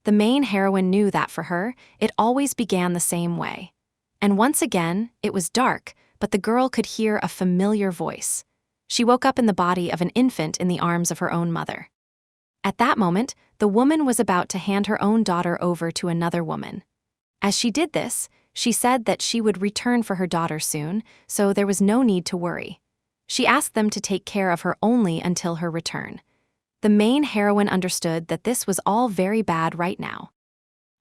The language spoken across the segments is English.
The main heroine knew that for her, it always began the same way. And once again, it was dark, but the girl could hear a familiar voice. She woke up in the body of an infant in the arms of her own mother. At that moment, the woman was about to hand her own daughter over to another woman. As she did this, she said that she would return for her daughter soon, so there was no need to worry. She asked them to take care of her only until her return. The main heroine understood that this was all very bad right now.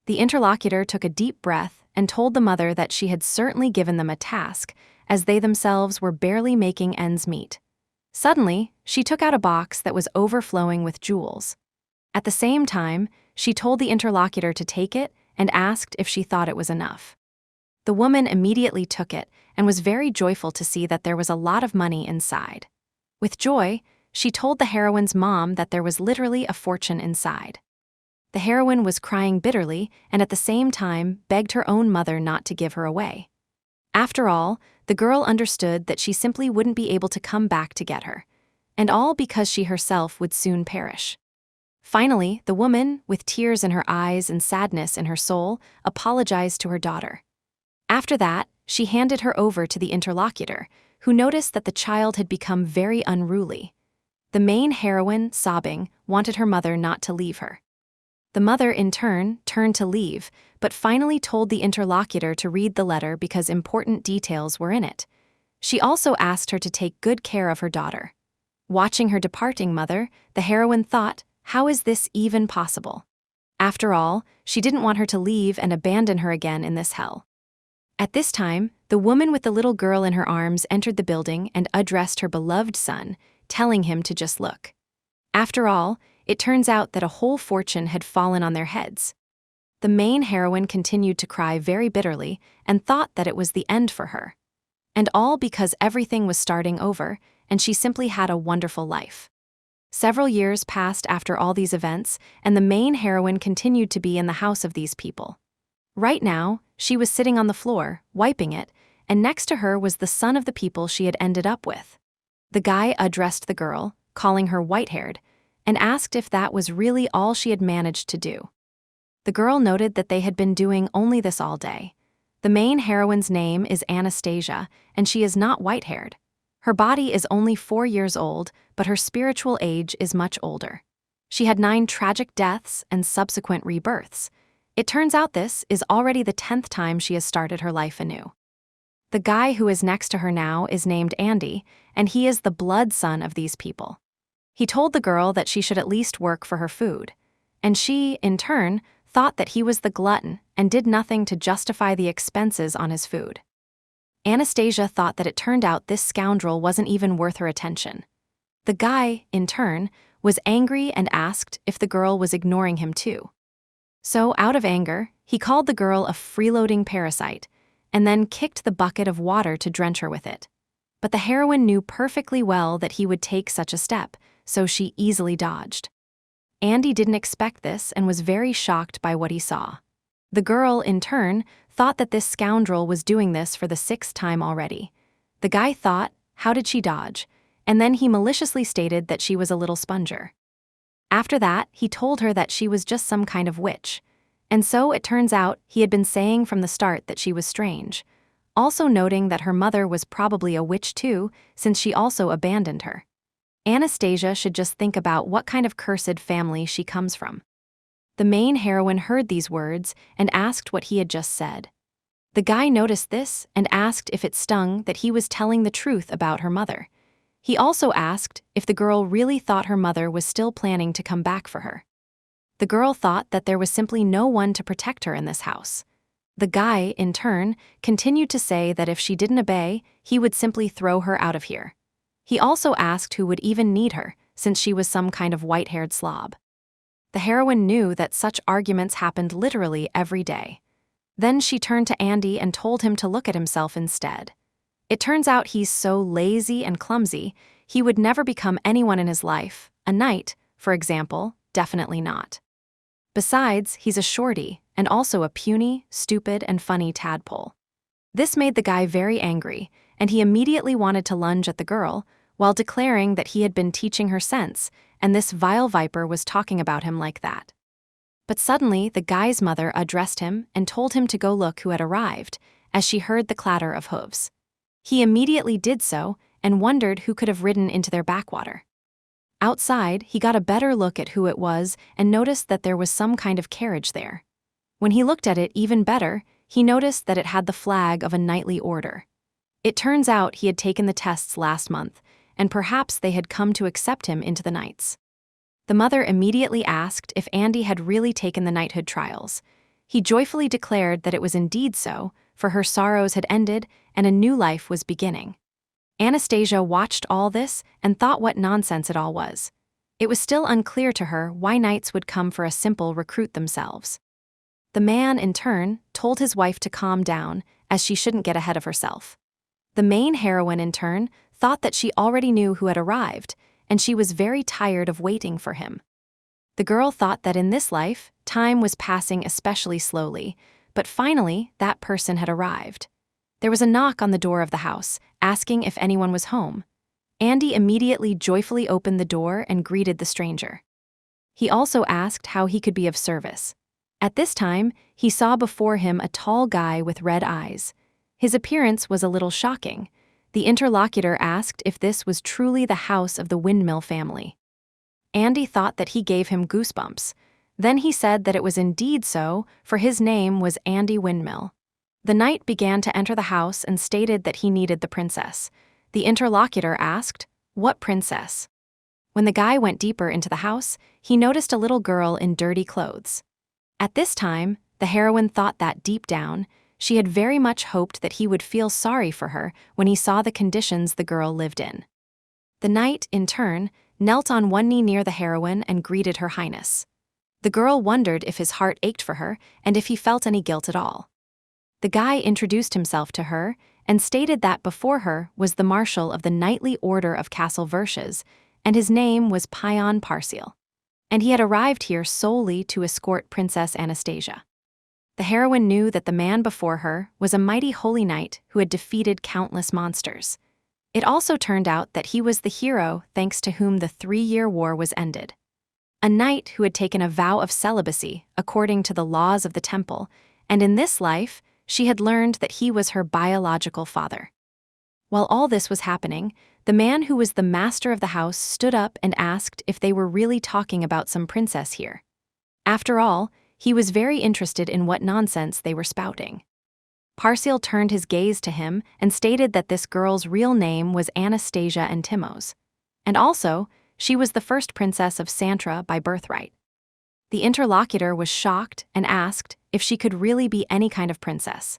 The interlocutor took a deep breath and told the mother that she had certainly given them a task, as they themselves were barely making ends meet. Suddenly, she took out a box that was overflowing with jewels. At the same time, she told the interlocutor to take it and asked if she thought it was enough. The woman immediately took it and was very joyful to see that there was a lot of money inside. With joy, she told the heroine's mom that there was literally a fortune inside. The heroine was crying bitterly and at the same time begged her own mother not to give her away. After all, the girl understood that she simply wouldn't be able to come back to get her, and all because she herself would soon perish. Finally, the woman, with tears in her eyes and sadness in her soul, apologized to her daughter. After that, she handed her over to the interlocutor, who noticed that the child had become very unruly. The main heroine, sobbing, wanted her mother not to leave her. The mother, in turn, turned to leave, but finally told the interlocutor to read the letter because important details were in it. She also asked her to take good care of her daughter. Watching her departing mother, the heroine thought, how is this even possible? After all, she didn't want her to leave and abandon her again in this hell. At this time, the woman with the little girl in her arms entered the building and addressed her beloved son, telling him to just look. After all, it turns out that a whole fortune had fallen on their heads. The main heroine continued to cry very bitterly and thought that it was the end for her. And all because everything was starting over, and she simply had a wonderful life. Several years passed after all these events, and the main heroine continued to be in the house of these people. Right now, she was sitting on the floor, wiping it, and next to her was the son of the people she had ended up with. The guy addressed the girl, calling her white-haired, and asked if that was really all she had managed to do. The girl noted that they had been doing only this all day. The main heroine's name is Anastasia, and she is not white-haired. Her body is only 4 years old, but her spiritual age is much older. She had 9 tragic deaths and subsequent rebirths. It turns out this is already the 10th time she has started her life anew. The guy who is next to her now is named Andy, and he is the blood son of these people. He told the girl that she should at least work for her food, and she, in turn, thought that he was the glutton and did nothing to justify the expenses on his food. Anastasia thought that it turned out this scoundrel wasn't even worth her attention. The guy, in turn, was angry and asked if the girl was ignoring him too. So, out of anger, he called the girl a freeloading parasite, and then kicked the bucket of water to drench her with it. But the heroine knew perfectly well that he would take such a step, so she easily dodged. Andy didn't expect this and was very shocked by what he saw. The girl, in turn, thought that this scoundrel was doing this for the 6th time already. The guy thought, how did she dodge? And then he maliciously stated that she was a little sponger. After that, he told her that she was just some kind of witch. And so it turns out he had been saying from the start that she was strange, also noting that her mother was probably a witch too, since she also abandoned her. Anastasia should just think about what kind of cursed family she comes from. The main heroine heard these words and asked what he had just said. The guy noticed this and asked if it stung that he was telling the truth about her mother. He also asked if the girl really thought her mother was still planning to come back for her. The girl thought that there was simply no one to protect her in this house. The guy, in turn, continued to say that if she didn't obey, he would simply throw her out of here. He also asked who would even need her, since she was some kind of white-haired slob. The heroine knew that such arguments happened literally every day. Then she turned to Andy and told him to look at himself instead. It turns out he's so lazy and clumsy, he would never become anyone in his life. A knight, for example, definitely not. Besides, he's a shorty, and also a puny, stupid, and funny tadpole. This made the guy very angry, and he immediately wanted to lunge at the girl, while declaring that he had been teaching her sense, and this vile viper was talking about him like that. But suddenly, the guy's mother addressed him and told him to go look who had arrived, as she heard the clatter of hooves. He immediately did so and wondered who could have ridden into their backwater. Outside, he got a better look at who it was and noticed that there was some kind of carriage there. When he looked at it even better, he noticed that it had the flag of a knightly order. It turns out he had taken the tests last month, and perhaps they had come to accept him into the knights. The mother immediately asked if Andy had really taken the knighthood trials. He joyfully declared that it was indeed so, for her sorrows had ended and a new life was beginning. Anastasia watched all this and thought what nonsense it all was. It was still unclear to her why knights would come for a simple recruit themselves. The man, in turn, told his wife to calm down, as she shouldn't get ahead of herself. The main heroine, in turn, thought that she already knew who had arrived, and she was very tired of waiting for him. The girl thought that in this life, time was passing especially slowly, but finally, that person had arrived. There was a knock on the door of the house, asking if anyone was home. Andy immediately joyfully opened the door and greeted the stranger. He also asked how he could be of service. At this time, he saw before him a tall guy with red eyes. His appearance was a little shocking. The interlocutor asked if this was truly the house of the Windmill family. Andy thought that he gave him goosebumps. Then he said that it was indeed so, for his name was Andy Windmill. The knight began to enter the house and stated that he needed the princess. The interlocutor asked, "What princess?" When the guy went deeper into the house, he noticed a little girl in dirty clothes. At this time, the heroine thought that deep down, she had very much hoped that he would feel sorry for her when he saw the conditions the girl lived in. The knight, in turn, knelt on one knee near the heroine and greeted Her Highness. The girl wondered if his heart ached for her and if he felt any guilt at all. The guy introduced himself to her and stated that before her was the Marshal of the Knightly Order of Castle Verches, and his name was Pion Parcial. And he had arrived here solely to escort Princess Anastasia. The heroine knew that the man before her was a mighty holy knight who had defeated countless monsters. It also turned out that he was the hero thanks to whom the 3-year war was ended. A knight who had taken a vow of celibacy according to the laws of the temple, and in this life, she had learned that he was her biological father. While all this was happening, the man who was the master of the house stood up and asked if they were really talking about some princess here. After all, he was very interested in what nonsense they were spouting. Parcial turned his gaze to him and stated that this girl's real name was Anastasia Antimos, and also, she was the first princess of Santra by birthright. The interlocutor was shocked and asked if she could really be any kind of princess,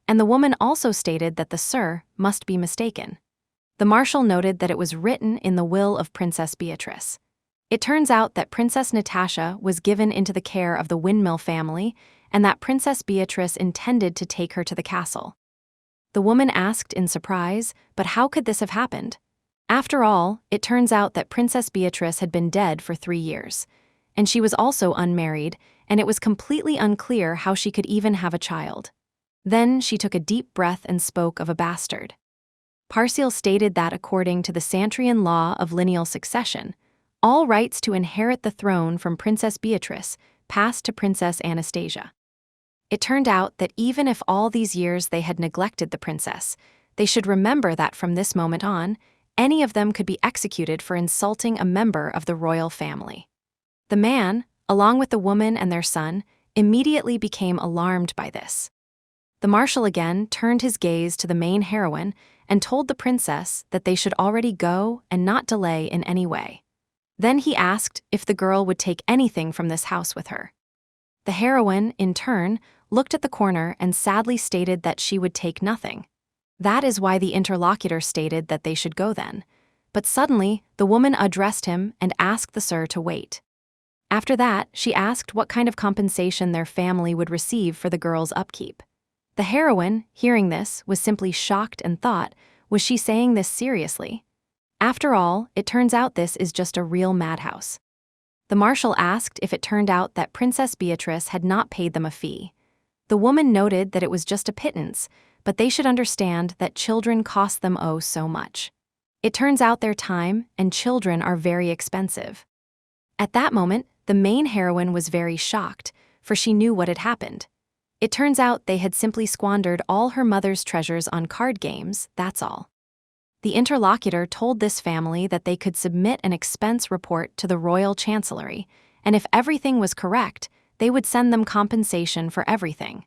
and the woman also stated that the sir must be mistaken. The marshal noted that it was written in the will of Princess Beatrice. It turns out that Princess Natasha was given into the care of the Windmill family and that Princess Beatrice intended to take her to the castle. The woman asked in surprise, but how could this have happened? After all, it turns out that Princess Beatrice had been dead for 3 years, and she was also unmarried, and it was completely unclear how she could even have a child. Then she took a deep breath and spoke of a bastard. Parcial stated that according to the Santrian law of lineal succession, all rights to inherit the throne from Princess Beatrice passed to Princess Anastasia. It turned out that even if all these years they had neglected the princess, they should remember that from this moment on, any of them could be executed for insulting a member of the royal family. The man, along with the woman and their son, immediately became alarmed by this. The marshal again turned his gaze to the main heroine and told the princess that they should already go and not delay in any way. Then he asked if the girl would take anything from this house with her. The heroine, in turn, looked at the corner and sadly stated that she would take nothing. That is why the interlocutor stated that they should go then. But suddenly, the woman addressed him and asked the sir to wait. After that, she asked what kind of compensation their family would receive for the girl's upkeep. The heroine, hearing this, was simply shocked and thought, was she saying this seriously? After all, it turns out this is just a real madhouse. The marshal asked if it turned out that Princess Beatrice had not paid them a fee. The woman noted that it was just a pittance, but they should understand that children cost them oh so much. It turns out their time and children are very expensive. At that moment, the main heroine was very shocked, for she knew what had happened. It turns out they had simply squandered all her mother's treasures on card games, that's all. The interlocutor told this family that they could submit an expense report to the royal chancellery, and if everything was correct, they would send them compensation for everything.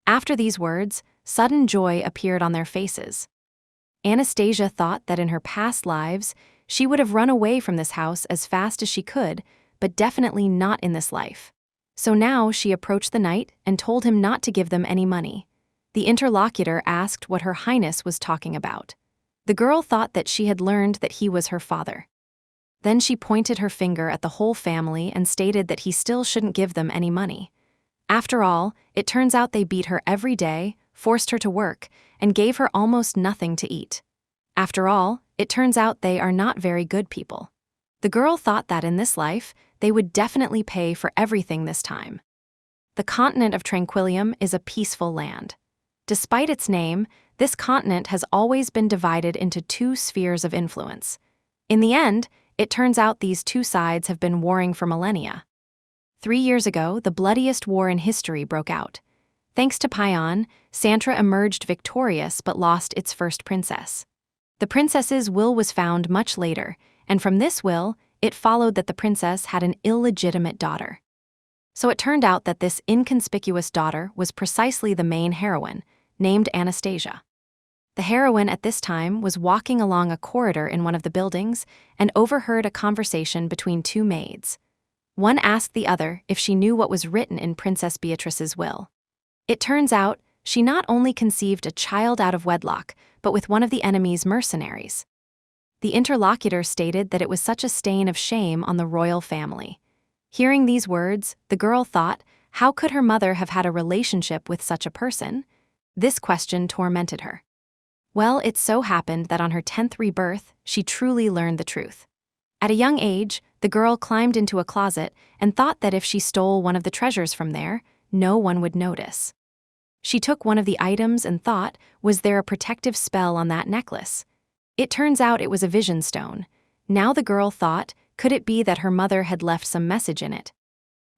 After these words, sudden joy appeared on their faces. Anastasia thought that in her past lives, she would have run away from this house as fast as she could, but definitely not in this life. So now she approached the knight and told him not to give them any money. The interlocutor asked what Her Highness was talking about. The girl thought that she had learned that he was her father. Then she pointed her finger at the whole family and stated that he still shouldn't give them any money. After all, it turns out they beat her every day, forced her to work, and gave her almost nothing to eat. After all, it turns out they are not very good people. The girl thought that in this life, they would definitely pay for everything this time. The continent of Tranquillium is a peaceful land. Despite its name, this continent has always been divided into two spheres of influence. In the end, it turns out these two sides have been warring for millennia. 3 years ago, the bloodiest war in history broke out. Thanks to Payan, Santra emerged victorious but lost its first princess. The princess's will was found much later, and from this will, it followed that the princess had an illegitimate daughter. So it turned out that this inconspicuous daughter was precisely the main heroine, named Anastasia. The heroine at this time was walking along a corridor in one of the buildings and overheard a conversation between two maids. One asked the other if she knew what was written in Princess Beatrice's will. It turns out, she not only conceived a child out of wedlock, but with one of the enemy's mercenaries. The interlocutor stated that it was such a stain of shame on the royal family. Hearing these words, the girl thought, how could her mother have had a relationship with such a person? This question tormented her. Well, it so happened that on her 10th rebirth, she truly learned the truth. At a young age, the girl climbed into a closet and thought that if she stole one of the treasures from there, no one would notice. She took one of the items and thought, was there a protective spell on that necklace? It turns out it was a vision stone. Now the girl thought, could it be that her mother had left some message in it?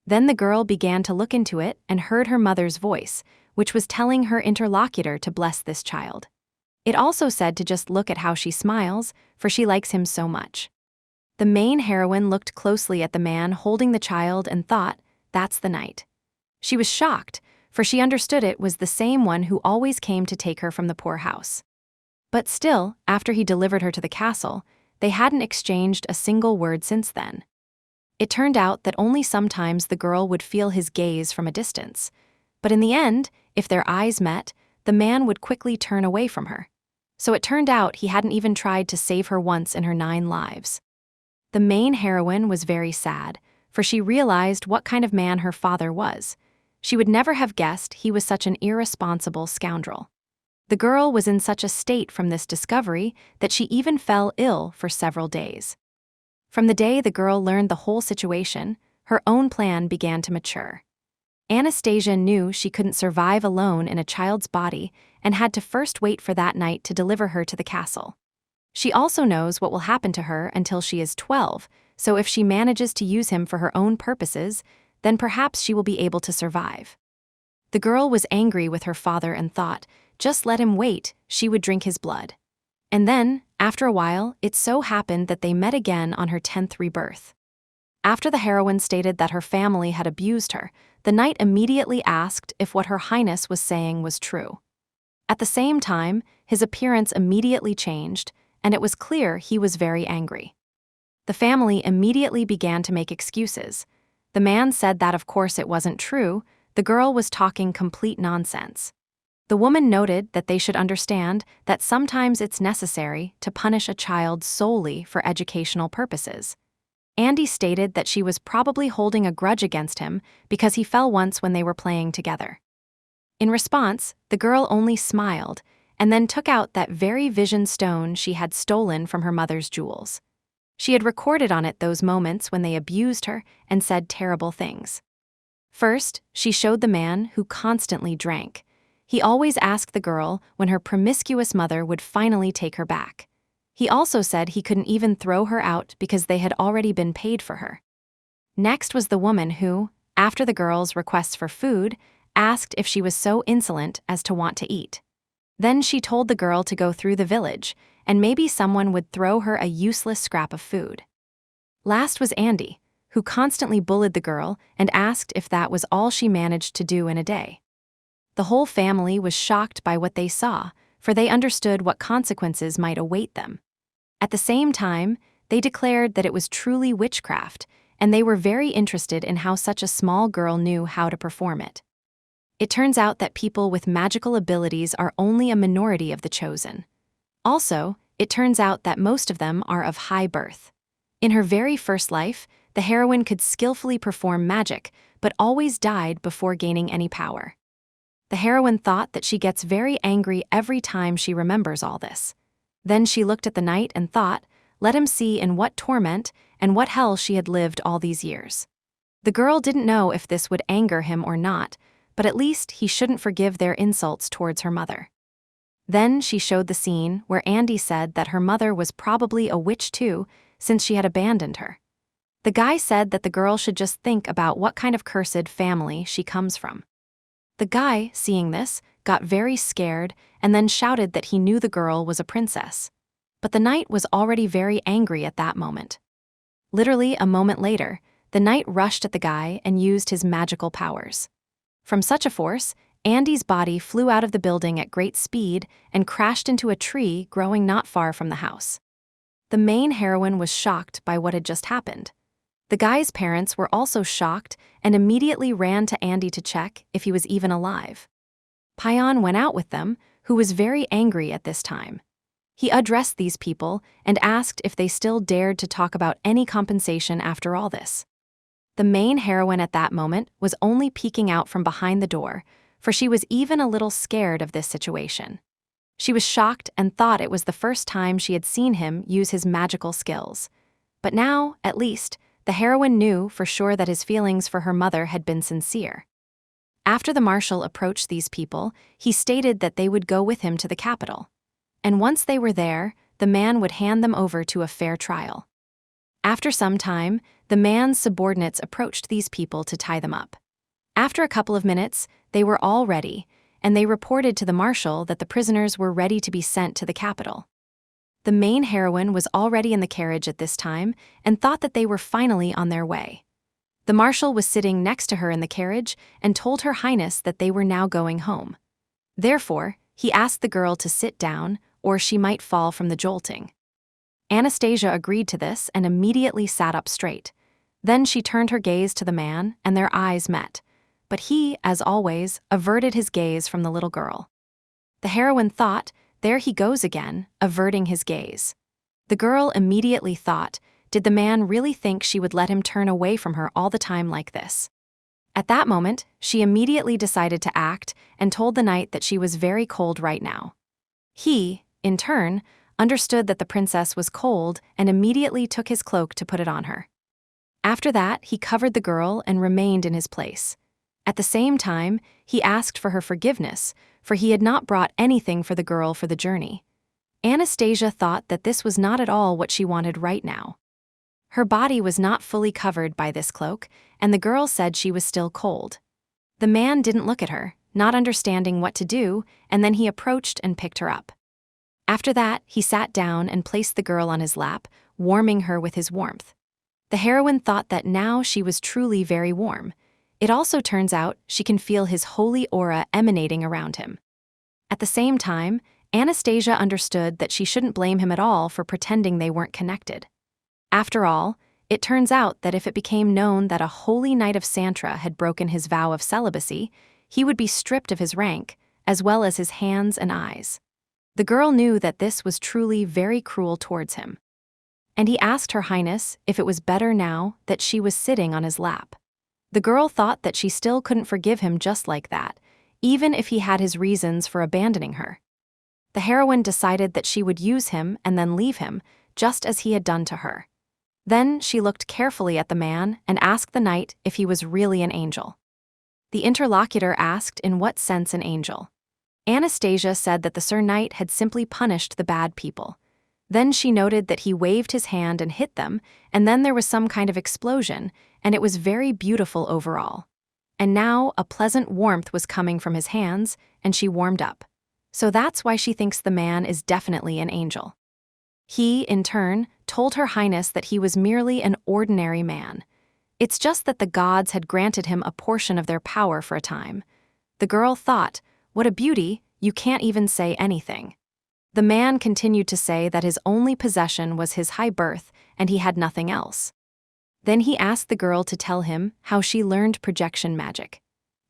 Then the girl began to look into it and heard her mother's voice, which was telling her interlocutor to bless this child. It also said to just look at how she smiles, for she likes him so much. The main heroine looked closely at the man holding the child and thought, that's the knight. She was shocked, for she understood it was the same one who always came to take her from the poorhouse. But still, after he delivered her to the castle, they hadn't exchanged a single word since then. It turned out that only sometimes the girl would feel his gaze from a distance. But in the end, if their eyes met, the man would quickly turn away from her. So it turned out he hadn't even tried to save her once in her 9 lives. The main heroine was very sad, for she realized what kind of man her father was. She would never have guessed he was such an irresponsible scoundrel. The girl was in such a state from this discovery that she even fell ill for several days. From the day the girl learned the whole situation, her own plan began to mature. Anastasia knew she couldn't survive alone in a child's body and had to first wait for that night to deliver her to the castle. She also knows what will happen to her until she is 12, so if she manages to use him for her own purposes, then perhaps she will be able to survive. The girl was angry with her father and thought, just let him wait, she would drink his blood. And then, after a while, it so happened that they met again on her 10th rebirth. After the heroine stated that her family had abused her, the knight immediately asked if what Her Highness was saying was true. At the same time, his appearance immediately changed, and it was clear he was very angry. The family immediately began to make excuses. The man said that of course it wasn't true, the girl was talking complete nonsense. The woman noted that they should understand that sometimes it's necessary to punish a child solely for educational purposes. Andy stated that she was probably holding a grudge against him because he fell once when they were playing together. In response, the girl only smiled and then took out that very vision stone she had stolen from her mother's jewels. She had recorded on it those moments when they abused her and said terrible things. First, she showed the man who constantly drank. He always asked the girl when her promiscuous mother would finally take her back. He also said he couldn't even throw her out because they had already been paid for her. Next was the woman who, after the girl's requests for food, asked if she was so insolent as to want to eat. Then she told the girl to go through the village, and maybe someone would throw her a useless scrap of food. Last was Andy, who constantly bullied the girl and asked if that was all she managed to do in a day. The whole family was shocked by what they saw, for they understood what consequences might await them. At the same time, they declared that it was truly witchcraft, and they were very interested in how such a small girl knew how to perform it. It turns out that people with magical abilities are only a minority of the chosen. Also, it turns out that most of them are of high birth. In her very first life, the heroine could skillfully perform magic, but always died before gaining any power. The heroine thought that she gets very angry every time she remembers all this. Then she looked at the knight and thought, let him see in what torment and what hell she had lived all these years. The girl didn't know if this would anger him or not, but at least he shouldn't forgive their insults towards her mother. Then she showed the scene where Andy said that her mother was probably a witch too, since she had abandoned her. The guy said that the girl should just think about what kind of cursed family she comes from. The guy, seeing this, got very scared and then shouted that he knew the girl was a princess. But the knight was already very angry at that moment. Literally a moment later, the knight rushed at the guy and used his magical powers. From such a force, Andy's body flew out of the building at great speed and crashed into a tree growing not far from the house. The main heroine was shocked by what had just happened. The guy's parents were also shocked and immediately ran to Andy to check if he was even alive. Payan went out with them, who was very angry at this time. He addressed these people and asked if they still dared to talk about any compensation after all this. The main heroine at that moment was only peeking out from behind the door, for she was even a little scared of this situation. She was shocked and thought it was the first time she had seen him use his magical skills. But now, at least, the heroine knew for sure that his feelings for her mother had been sincere. After the marshal approached these people, he stated that they would go with him to the capital. And once they were there, the man would hand them over to a fair trial. After some time, the man's subordinates approached these people to tie them up. After a couple of minutes, they were all ready, and they reported to the marshal that the prisoners were ready to be sent to the capital. The main heroine was already in the carriage at this time and thought that they were finally on their way. The marshal was sitting next to her in the carriage and told Her Highness that they were now going home. Therefore, he asked the girl to sit down, or she might fall from the jolting. Anastasia agreed to this and immediately sat up straight. Then she turned her gaze to the man, and their eyes met. But he, as always, averted his gaze from the little girl. The heroine thought, there he goes again, averting his gaze. The girl immediately thought, did the man really think she would let him turn away from her all the time like this? At that moment, she immediately decided to act and told the knight that she was very cold right now. He, in turn, understood that the princess was cold and immediately took his cloak to put it on her. After that, he covered the girl and remained in his place. At the same time, he asked for her forgiveness, for he had not brought anything for the girl for the journey. Anastasia thought that this was not at all what she wanted right now. Her body was not fully covered by this cloak, and the girl said she was still cold. The man didn't look at her, not understanding what to do, and then he approached and picked her up. After that, he sat down and placed the girl on his lap, warming her with his warmth. The heroine thought that now she was truly very warm. It also turns out she can feel his holy aura emanating around him. At the same time, Anastasia understood that she shouldn't blame him at all for pretending they weren't connected. After all, it turns out that if it became known that a holy knight of Santra had broken his vow of celibacy, he would be stripped of his rank, as well as his hands and eyes. The girl knew that this was truly very cruel towards him. And he asked Her Highness if it was better now that she was sitting on his lap. The girl thought that she still couldn't forgive him just like that, even if he had his reasons for abandoning her. The heroine decided that she would use him and then leave him, just as he had done to her. Then she looked carefully at the man and asked the knight if he was really an angel. The interlocutor asked in what sense an angel. Anastasia said that the Sir Knight had simply punished the bad people. Then she noted that he waved his hand and hit them, and then there was some kind of explosion, and it was very beautiful overall. And now a pleasant warmth was coming from his hands, and she warmed up. So that's why she thinks the man is definitely an angel. He, in turn, told Her Highness that he was merely an ordinary man. It's just that the gods had granted him a portion of their power for a time. The girl thought, "What a beauty, you can't even say anything." The man continued to say that his only possession was his high birth and he had nothing else. Then he asked the girl to tell him how she learned projection magic.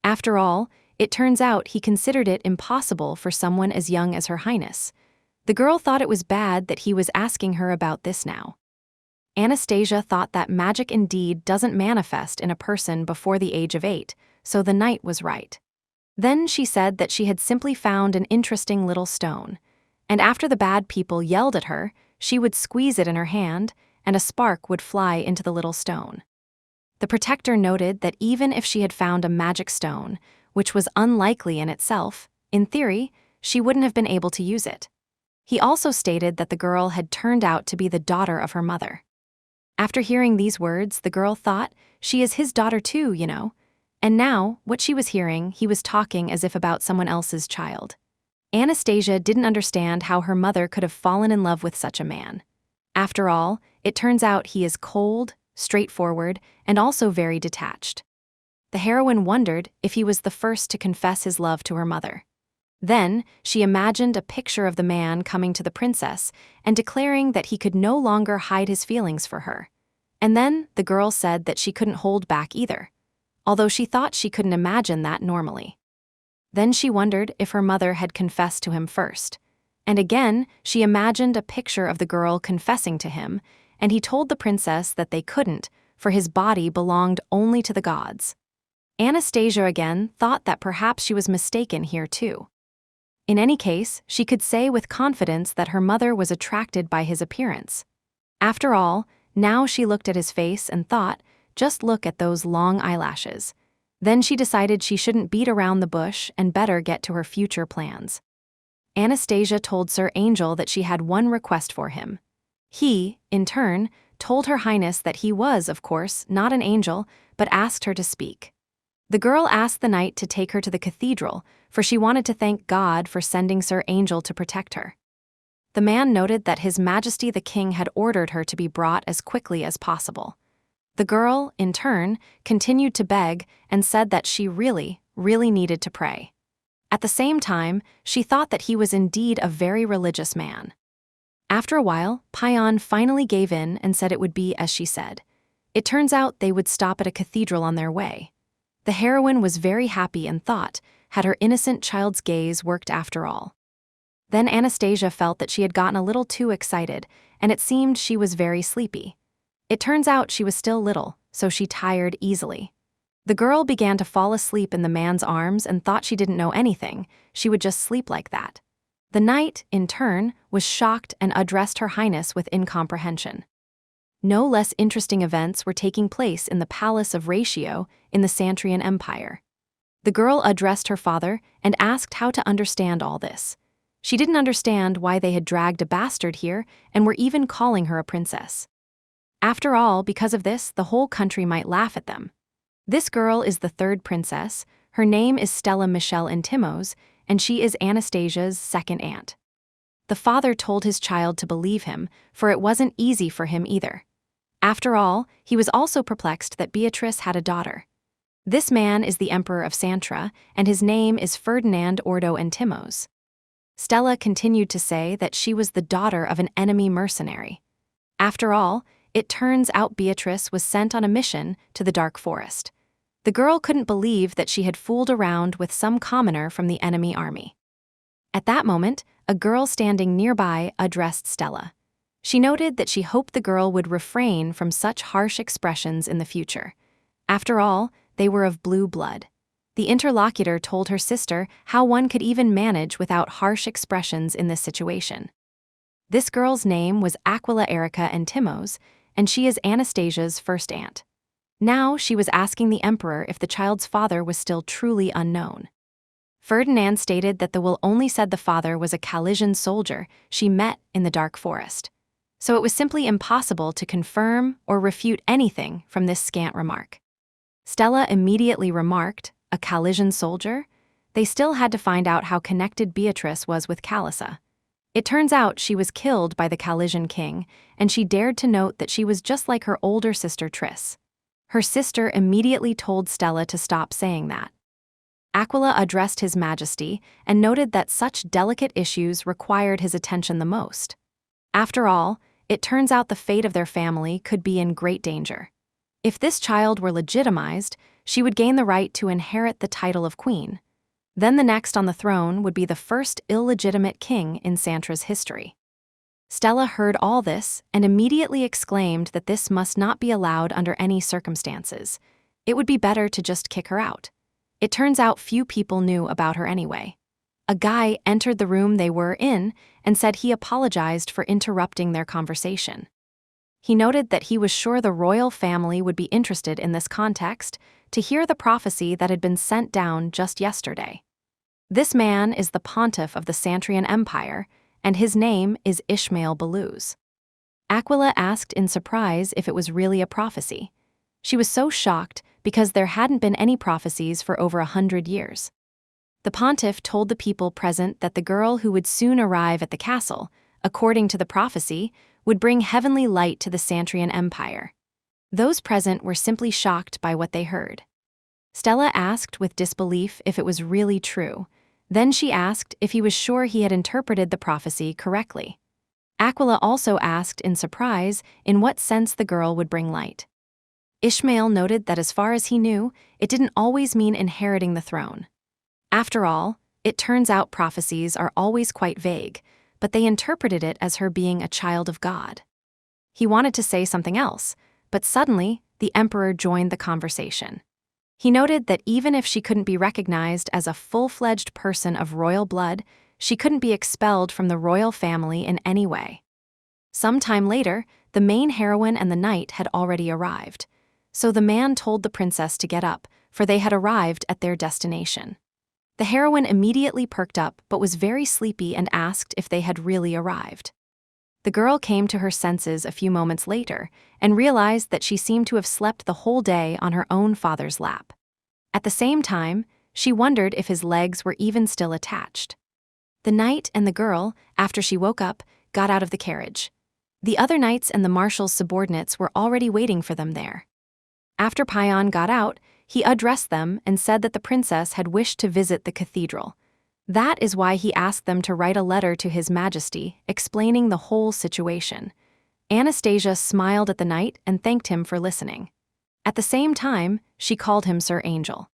After all, it turns out he considered it impossible for someone as young as Her Highness. The girl thought it was bad that he was asking her about this now. Anastasia thought that magic indeed doesn't manifest in a person before the age of 8, so the knight was right. Then she said that she had simply found an interesting little stone, and after the bad people yelled at her, she would squeeze it in her hand, and a spark would fly into the little stone. The protector noted that even if she had found a magic stone, which was unlikely in itself, in theory, she wouldn't have been able to use it. He also stated that the girl had turned out to be the daughter of her mother. After hearing these words, the girl thought, she is his daughter too, you know. And now, what she was hearing, he was talking as if about someone else's child. Anastasia didn't understand how her mother could have fallen in love with such a man. After all, it turns out he is cold, straightforward, and also very detached. The heroine wondered if he was the first to confess his love to her mother. Then, she imagined a picture of the man coming to the princess and declaring that he could no longer hide his feelings for her. And then, the girl said that she couldn't hold back either, although she thought she couldn't imagine that normally. Then she wondered if her mother had confessed to him first. And again, she imagined a picture of the girl confessing to him, and he told the princess that they couldn't, for his body belonged only to the gods. Anastasia again thought that perhaps she was mistaken here too. In any case, she could say with confidence that her mother was attracted by his appearance. After all, now she looked at his face and thought, just look at those long eyelashes. Then she decided she shouldn't beat around the bush and better get to her future plans. Anastasia told Sir Angel that she had one request for him. He, in turn, told Her Highness that he was, of course, not an angel, but asked her to speak. The girl asked the knight to take her to the cathedral, for she wanted to thank God for sending Sir Angel to protect her. The man noted that His Majesty the King had ordered her to be brought as quickly as possible. The girl, in turn, continued to beg and said that she really needed to pray. At the same time, she thought that he was indeed a very religious man. After a while, Payan finally gave in and said it would be as she said. It turns out they would stop at a cathedral on their way. The heroine was very happy and thought, had her innocent child's gaze worked after all? Then Anastasia felt that she had gotten a little too excited, and it seemed she was very sleepy. It turns out she was still little, so she tired easily. The girl began to fall asleep in the man's arms and thought she didn't know anything, she would just sleep like that. The knight, in turn, was shocked and addressed Her Highness with incomprehension. No less interesting events were taking place in the palace of Ratio in the Santrian Empire. The girl addressed her father and asked how to understand all this. She didn't understand why they had dragged a bastard here and were even calling her a princess. After all, because of this, the whole country might laugh at them. This girl is the third princess, her name is Stella Michelle Intimos, and she is Anastasia's second aunt. The father told his child to believe him, for it wasn't easy for him either. After all, he was also perplexed that Beatrice had a daughter. This man is the Emperor of Santra, and his name is Ferdinand Ordo Intimos. Stella continued to say that she was the daughter of an enemy mercenary. After all, it turns out Beatrice was sent on a mission to the Dark Forest. The girl couldn't believe that she had fooled around with some commoner from the enemy army. At that moment, a girl standing nearby addressed Stella. She noted that she hoped the girl would refrain from such harsh expressions in the future. After all, they were of blue blood. The interlocutor told her sister how one could even manage without harsh expressions in this situation. This girl's name was Aquila Erica Antimos, and she is Anastasia's first aunt. Now she was asking the emperor if the child's father was still truly unknown. Ferdinand stated that the will only said the father was a Calisian soldier she met in the Dark Forest. so it was simply impossible to confirm or refute anything from this scant remark. Stella immediately remarked, a Calisian soldier? They still had to find out how connected Beatrice was with Calissa. It turns out she was killed by the Calisian king, and she dared to note that she was just like her older sister Triss. Her sister immediately told Stella to stop saying that. Aquila addressed His Majesty and noted that such delicate issues required his attention the most. After all, it turns out the fate of their family could be in great danger. If this child were legitimized, she would gain the right to inherit the title of queen. Then the next on the throne would be the first illegitimate king in Santra's history. Stella heard all this and immediately exclaimed that this must not be allowed under any circumstances. It would be better to just kick her out. It turns out few people knew about her anyway. A guy entered the room they were in and said he apologized for interrupting their conversation. He noted that he was sure the royal family would be interested in this context to hear the prophecy that had been sent down just yesterday. This man is the pontiff of the Santrian Empire, and his name is Ishmael Beluz. Aquila asked in surprise if it was really a prophecy. She was so shocked because there hadn't been any prophecies for over 100 years. The pontiff told the people present that the girl who would soon arrive at the castle, according to the prophecy, would bring heavenly light to the Santrian Empire. Those present were simply shocked by what they heard. Stella asked with disbelief if it was really true. Then she asked if he was sure he had interpreted the prophecy correctly. Aquila also asked in surprise in what sense the girl would bring light. Ishmael noted that as far as he knew, it didn't always mean inheriting the throne. After all, it turns out prophecies are always quite vague, but they interpreted it as her being a child of God. He wanted to say something else, but suddenly, the emperor joined the conversation. He noted that even if she couldn't be recognized as a full-fledged person of royal blood, she couldn't be expelled from the royal family in any way. Some time later, the main heroine and the knight had already arrived, so the man told the princess to get up, for they had arrived at their destination. The heroine immediately perked up but was very sleepy and asked if they had really arrived. The girl came to her senses a few moments later and realized that she seemed to have slept the whole day on her own father's lap. At the same time, she wondered if his legs were even still attached. The knight and the girl, after she woke up, got out of the carriage. The other knights and the marshal's subordinates were already waiting for them there. After Payan got out, he addressed them and said that the princess had wished to visit the cathedral. That is why he asked them to write a letter to His Majesty explaining the whole situation. Anastasia smiled at the knight and thanked him for listening. At the same time, she called him Sir Angel.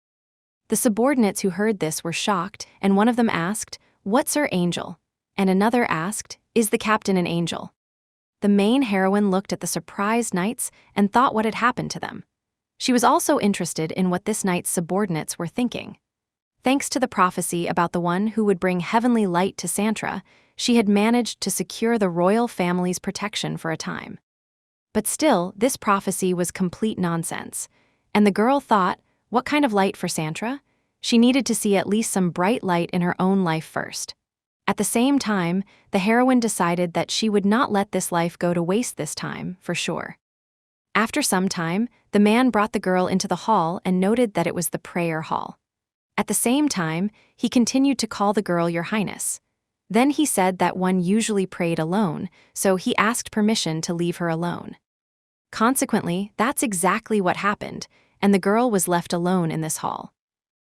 The subordinates who heard this were shocked, and one of them asked, "What Sir Angel?" And another asked, "Is the captain an angel?" The main heroine looked at the surprised knights and thought what had happened to them. She was also interested in what this knight's subordinates were thinking. Thanks to the prophecy about the one who would bring heavenly light to Santra, she had managed to secure the royal family's protection for a time. But still, this prophecy was complete nonsense, and the girl thought, what kind of light for Santra? She needed to see at least some bright light in her own life first. At the same time, the heroine decided that she would not let this life go to waste this time, for sure. After some time, the man brought the girl into the hall and noted that it was the prayer hall. At the same time, he continued to call the girl Your Highness. Then he said that one usually prayed alone, so he asked permission to leave her alone. Consequently, that's exactly what happened, and the girl was left alone in this hall.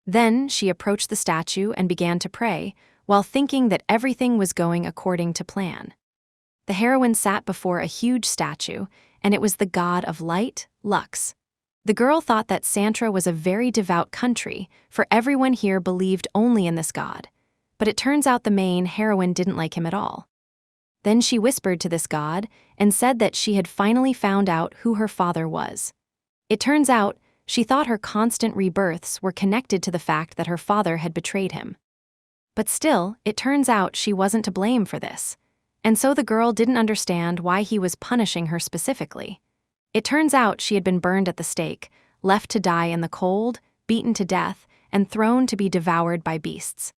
Then she approached the statue and began to pray, while thinking that everything was going according to plan. The heroine sat before a huge statue, and it was the god of light, Lux. The girl thought that Santra was a very devout country, for everyone here believed only in this god. But it turns out the main heroine didn't like him at all. Then she whispered to this god and said that she had finally found out who her father was. It turns out she thought her constant rebirths were connected to the fact that her father had betrayed him. But still, it turns out she wasn't to blame for this. And so the girl didn't understand why he was punishing her specifically. It turns out she had been burned at the stake, left to die in the cold, beaten to death, and thrown to be devoured by beasts.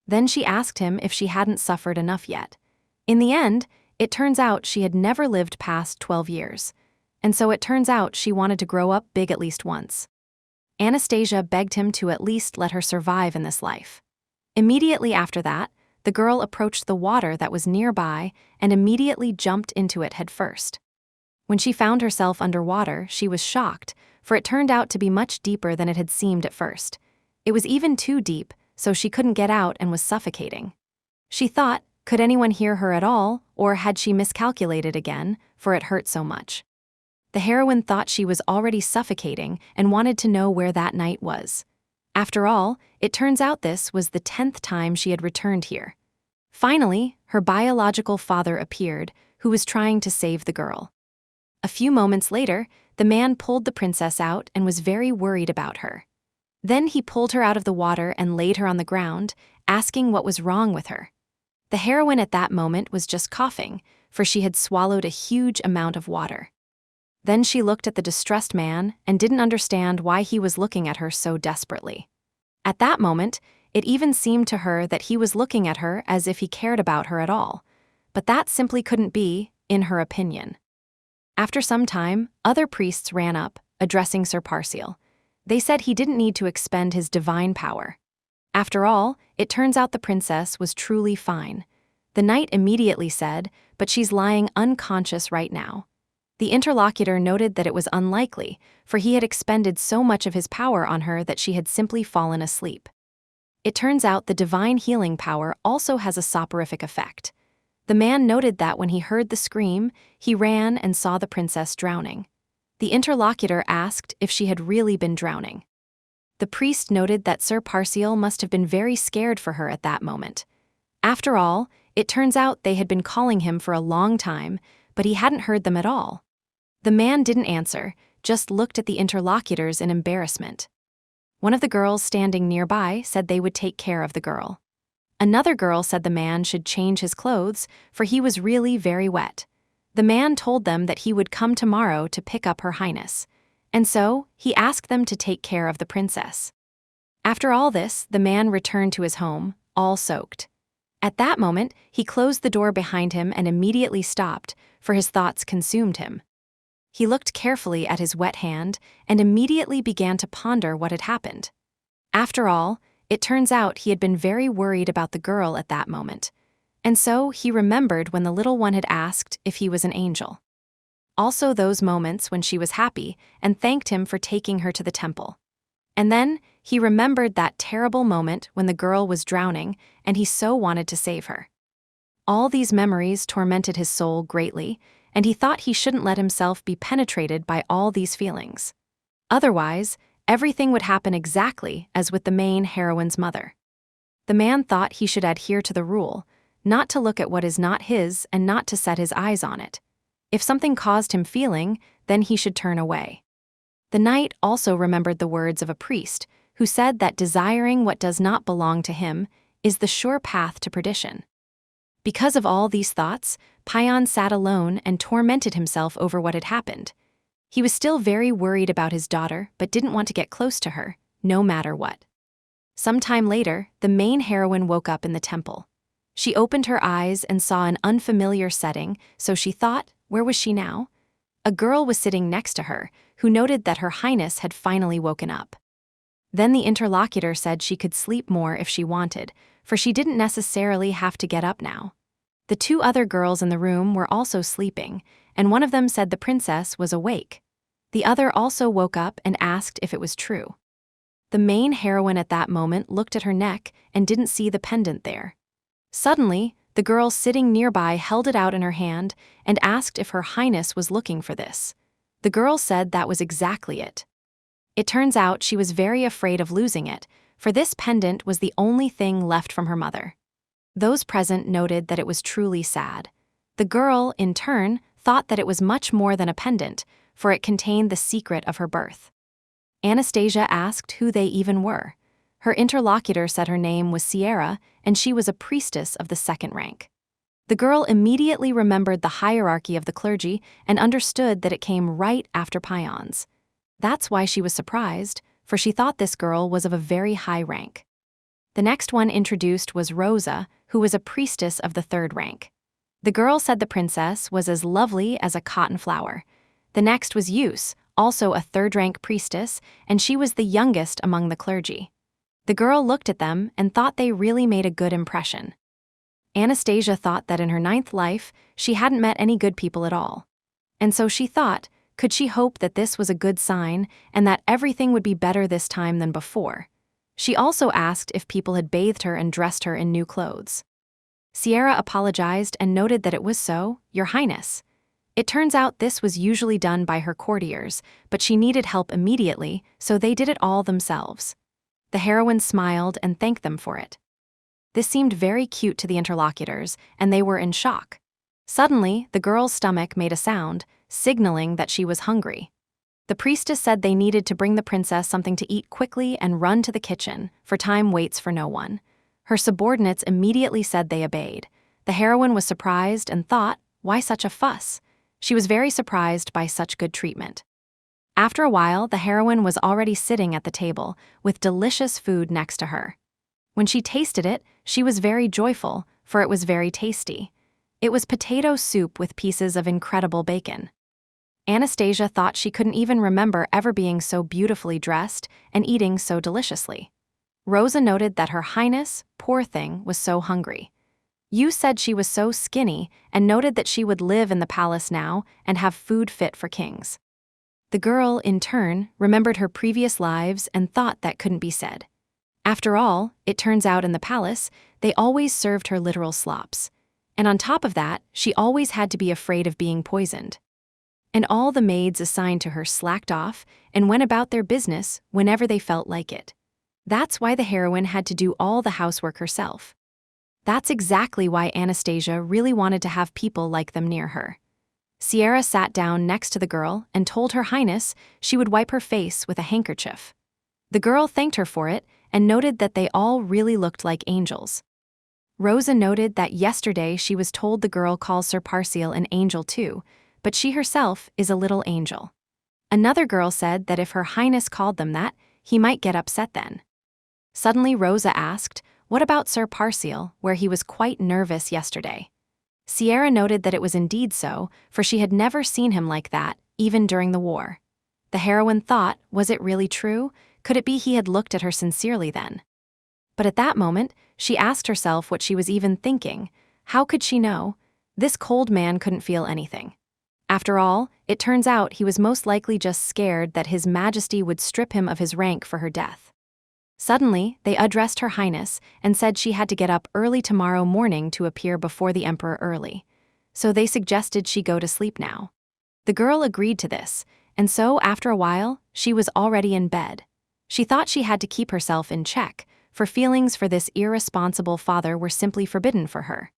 Then she asked him if she hadn't suffered enough yet. In the end, it turns out she had never lived past 12 years. And so it turns out she wanted to grow up big at least once. Anastasia begged him to at least let her survive in this life. Immediately after that, the girl approached the water that was nearby and immediately jumped into it headfirst. When she found herself underwater, she was shocked, for it turned out to be much deeper than it had seemed at first. It was even too deep, so she couldn't get out and was suffocating. She thought, could anyone hear her at all, or had she miscalculated again, for it hurt so much? The heroine thought she was already suffocating and wanted to know where that night was. After all, it turns out this was the 10th time she had returned here. Finally, her biological father appeared, who was trying to save the girl. A few moments later, the man pulled the princess out and was very worried about her. Then he pulled her out of the water and laid her on the ground, asking what was wrong with her. The heroine at that moment was just coughing, for she had swallowed a huge amount of water. Then she looked at the distressed man and didn't understand why he was looking at her so desperately. At that moment, it even seemed to her that he was looking at her as if he cared about her at all. But that simply couldn't be, in her opinion. After some time, other priests ran up, addressing Sir Parcial. They said he didn't need to expend his divine power. After all, it turns out the princess was truly fine. The knight immediately said, but she's lying unconscious right now. The interlocutor noted that it was unlikely, for he had expended so much of his power on her that she had simply fallen asleep. It turns out the divine healing power also has a soporific effect. The man noted that when he heard the scream, he ran and saw the princess drowning. The interlocutor asked if she had really been drowning. The priest noted that Sir Parcial must have been very scared for her at that moment. After all, it turns out they had been calling him for a long time, but he hadn't heard them at all. The man didn't answer, just looked at the interlocutors in embarrassment. One of the girls standing nearby said they would take care of the girl. Another girl said the man should change his clothes, for he was really very wet. The man told them that he would come tomorrow to pick up Her Highness, and so he asked them to take care of the princess. After all this, the man returned to his home, all soaked. At that moment, he closed the door behind him and immediately stopped, for his thoughts consumed him. He looked carefully at his wet hand and immediately began to ponder what had happened. After all, it turns out he had been very worried about the girl at that moment, and so he remembered when the little one had asked if he was an angel. Also those moments when she was happy and thanked him for taking her to the temple. And then he remembered that terrible moment when the girl was drowning and he so wanted to save her. All these memories tormented his soul greatly, and he thought he shouldn't let himself be penetrated by all these feelings. Otherwise, everything would happen exactly as with the main heroine's mother. The man thought he should adhere to the rule, not to look at what is not his and not to set his eyes on it. If something caused him feeling, then he should turn away. The knight also remembered the words of a priest, who said that desiring what does not belong to him is the sure path to perdition. Because of all these thoughts, Payan sat alone and tormented himself over what had happened. He was still very worried about his daughter, but didn't want to get close to her, no matter what. Some time later, the main heroine woke up in the temple. She opened her eyes and saw an unfamiliar setting, so she thought, where was she now? A girl was sitting next to her, who noted that Her Highness had finally woken up. Then the interlocutor said she could sleep more if she wanted, for she didn't necessarily have to get up now. The two other girls in the room were also sleeping, and one of them said the princess was awake. The other also woke up and asked if it was true. The main heroine at that moment looked at her neck and didn't see the pendant there. Suddenly, the girl sitting nearby held it out in her hand and asked if Her Highness was looking for this. The girl said that was exactly it. It turns out she was very afraid of losing it, for this pendant was the only thing left from her mother. Those present noted that it was truly sad. The girl, in turn, thought that it was much more than a pendant, for it contained the secret of her birth. Anastasia asked who they even were. Her interlocutor said her name was Sierra, and she was a priestess of the second rank. The girl immediately remembered the hierarchy of the clergy and understood that it came right after Payan's. That's why she was surprised, for she thought this girl was of a very high rank. The next one introduced was Rosa, who was a priestess of the third rank. The girl said the princess was as lovely as a cotton flower. The next was Yus, also a third-rank priestess, and she was the youngest among the clergy. The girl looked at them and thought they really made a good impression. Anastasia thought that in her 9th life, she hadn't met any good people at all. And so she thought, could she hope that this was a good sign and that everything would be better this time than before? She also asked if people had bathed her and dressed her in new clothes. Sierra apologized and noted that it was so, Your Highness. It turns out this was usually done by her courtiers, but she needed help immediately, so they did it all themselves. The heroine smiled and thanked them for it. This seemed very cute to the interlocutors, and they were in shock. Suddenly, the girl's stomach made a sound, signaling that she was hungry. The priestess said they needed to bring the princess something to eat quickly and run to the kitchen, for time waits for no one. Her subordinates immediately said they obeyed. The heroine was surprised and thought, why such a fuss? She was very surprised by such good treatment. After a while, the heroine was already sitting at the table, with delicious food next to her. When she tasted it, she was very joyful, for it was very tasty. It was potato soup with pieces of incredible bacon. Anastasia thought she couldn't even remember ever being so beautifully dressed and eating so deliciously. Rosa noted that her highness, poor thing, was so hungry. Yu said she was so skinny and noted that she would live in the palace now and have food fit for kings. The girl, in turn, remembered her previous lives and thought that couldn't be said. After all, it turns out in the palace, they always served her literal slops. And on top of that, she always had to be afraid of being poisoned. And all the maids assigned to her slacked off and went about their business whenever they felt like it. That's why the heroine had to do all the housework herself. That's exactly why Anastasia really wanted to have people like them near her. Sierra sat down next to the girl and told Her Highness she would wipe her face with a handkerchief. The girl thanked her for it and noted that they all really looked like angels. Rosa noted that yesterday she was told the girl calls Sir Parcial an angel too, but she herself is a little angel. Another girl said that if Her Highness called them that, he might get upset then. Suddenly Rosa asked, what about Sir Parcial, where he was quite nervous yesterday? Sierra noted that it was indeed so, for she had never seen him like that, even during the war. The heroine thought, was it really true? Could it be he had looked at her sincerely then? But at that moment, she asked herself what she was even thinking. How could she know? This cold man couldn't feel anything. After all, it turns out he was most likely just scared that His Majesty would strip him of his rank for her death. Suddenly, they addressed Her Highness and said she had to get up early tomorrow morning to appear before the emperor early. So they suggested she go to sleep now. The girl agreed to this, and so after a while, she was already in bed. She thought she had to keep herself in check, for feelings for this irresponsible father were simply forbidden for her.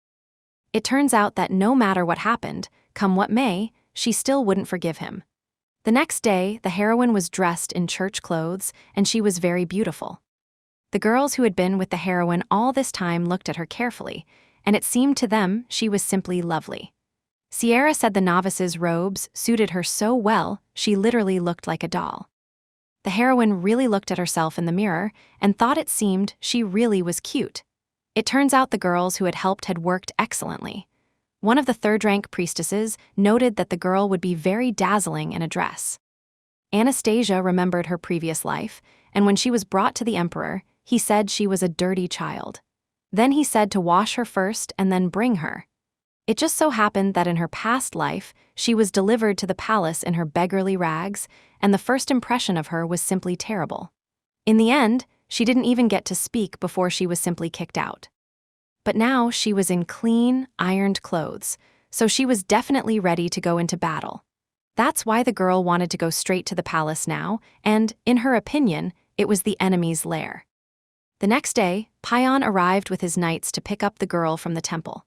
It turns out that no matter what happened, come what may, she still wouldn't forgive him. The next day, the heroine was dressed in church clothes, and she was very beautiful. The girls who had been with the heroine all this time looked at her carefully, and it seemed to them she was simply lovely. Sierra said the novice's robes suited her so well, she literally looked like a doll. The heroine really looked at herself in the mirror and thought it seemed she really was cute. It turns out the girls who had helped had worked excellently. One of the third-rank priestesses noted that the girl would be very dazzling in a dress. Anastasia remembered her previous life, and when she was brought to the emperor, he said she was a dirty child. Then he said to wash her first and then bring her. It just so happened that in her past life, she was delivered to the palace in her beggarly rags, and the first impression of her was simply terrible. In the end, she didn't even get to speak before she was simply kicked out. But now she was in clean, ironed clothes, so she was definitely ready to go into battle. That's why the girl wanted to go straight to the palace now, and, in her opinion, it was the enemy's lair. The next day, Payan arrived with his knights to pick up the girl from the temple.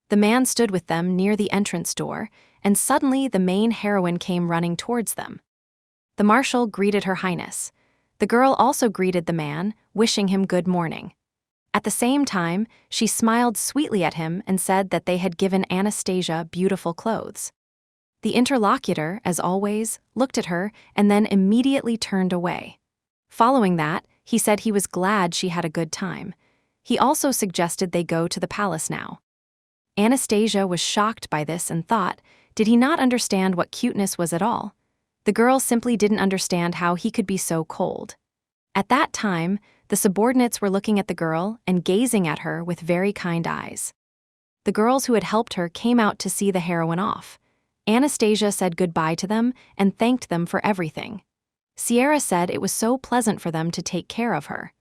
The man stood with them near the entrance door, and suddenly the main heroine came running towards them. The marshal greeted Her Highness. The girl also greeted the man, wishing him good morning. At the same time, she smiled sweetly at him and said that they had given Anastasia beautiful clothes. The interlocutor, as always, looked at her and then immediately turned away. Following that, he said he was glad she had a good time. He also suggested they go to the palace now. Anastasia was shocked by this and thought, did he not understand what cuteness was at all? The girl simply didn't understand how he could be so cold. At that time, the subordinates were looking at the girl and gazing at her with very kind eyes. The girls who had helped her came out to see the heroine off. Anastasia said goodbye to them and thanked them for everything. Sierra said it was so pleasant for them to take care of her.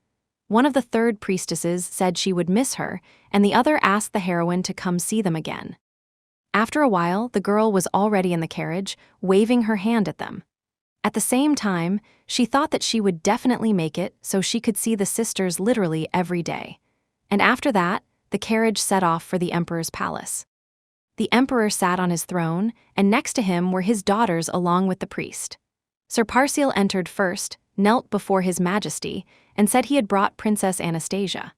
One of the third priestesses said she would miss her, and the other asked the heroine to come see them again. After a while, the girl was already in the carriage, waving her hand at them. At the same time, she thought that she would definitely make it so she could see the sisters literally every day. And after that, the carriage set off for the emperor's palace. The emperor sat on his throne, and next to him were his daughters along with the priest. Sir Parcial entered first, knelt before his majesty, and said he had brought Princess Anastasia.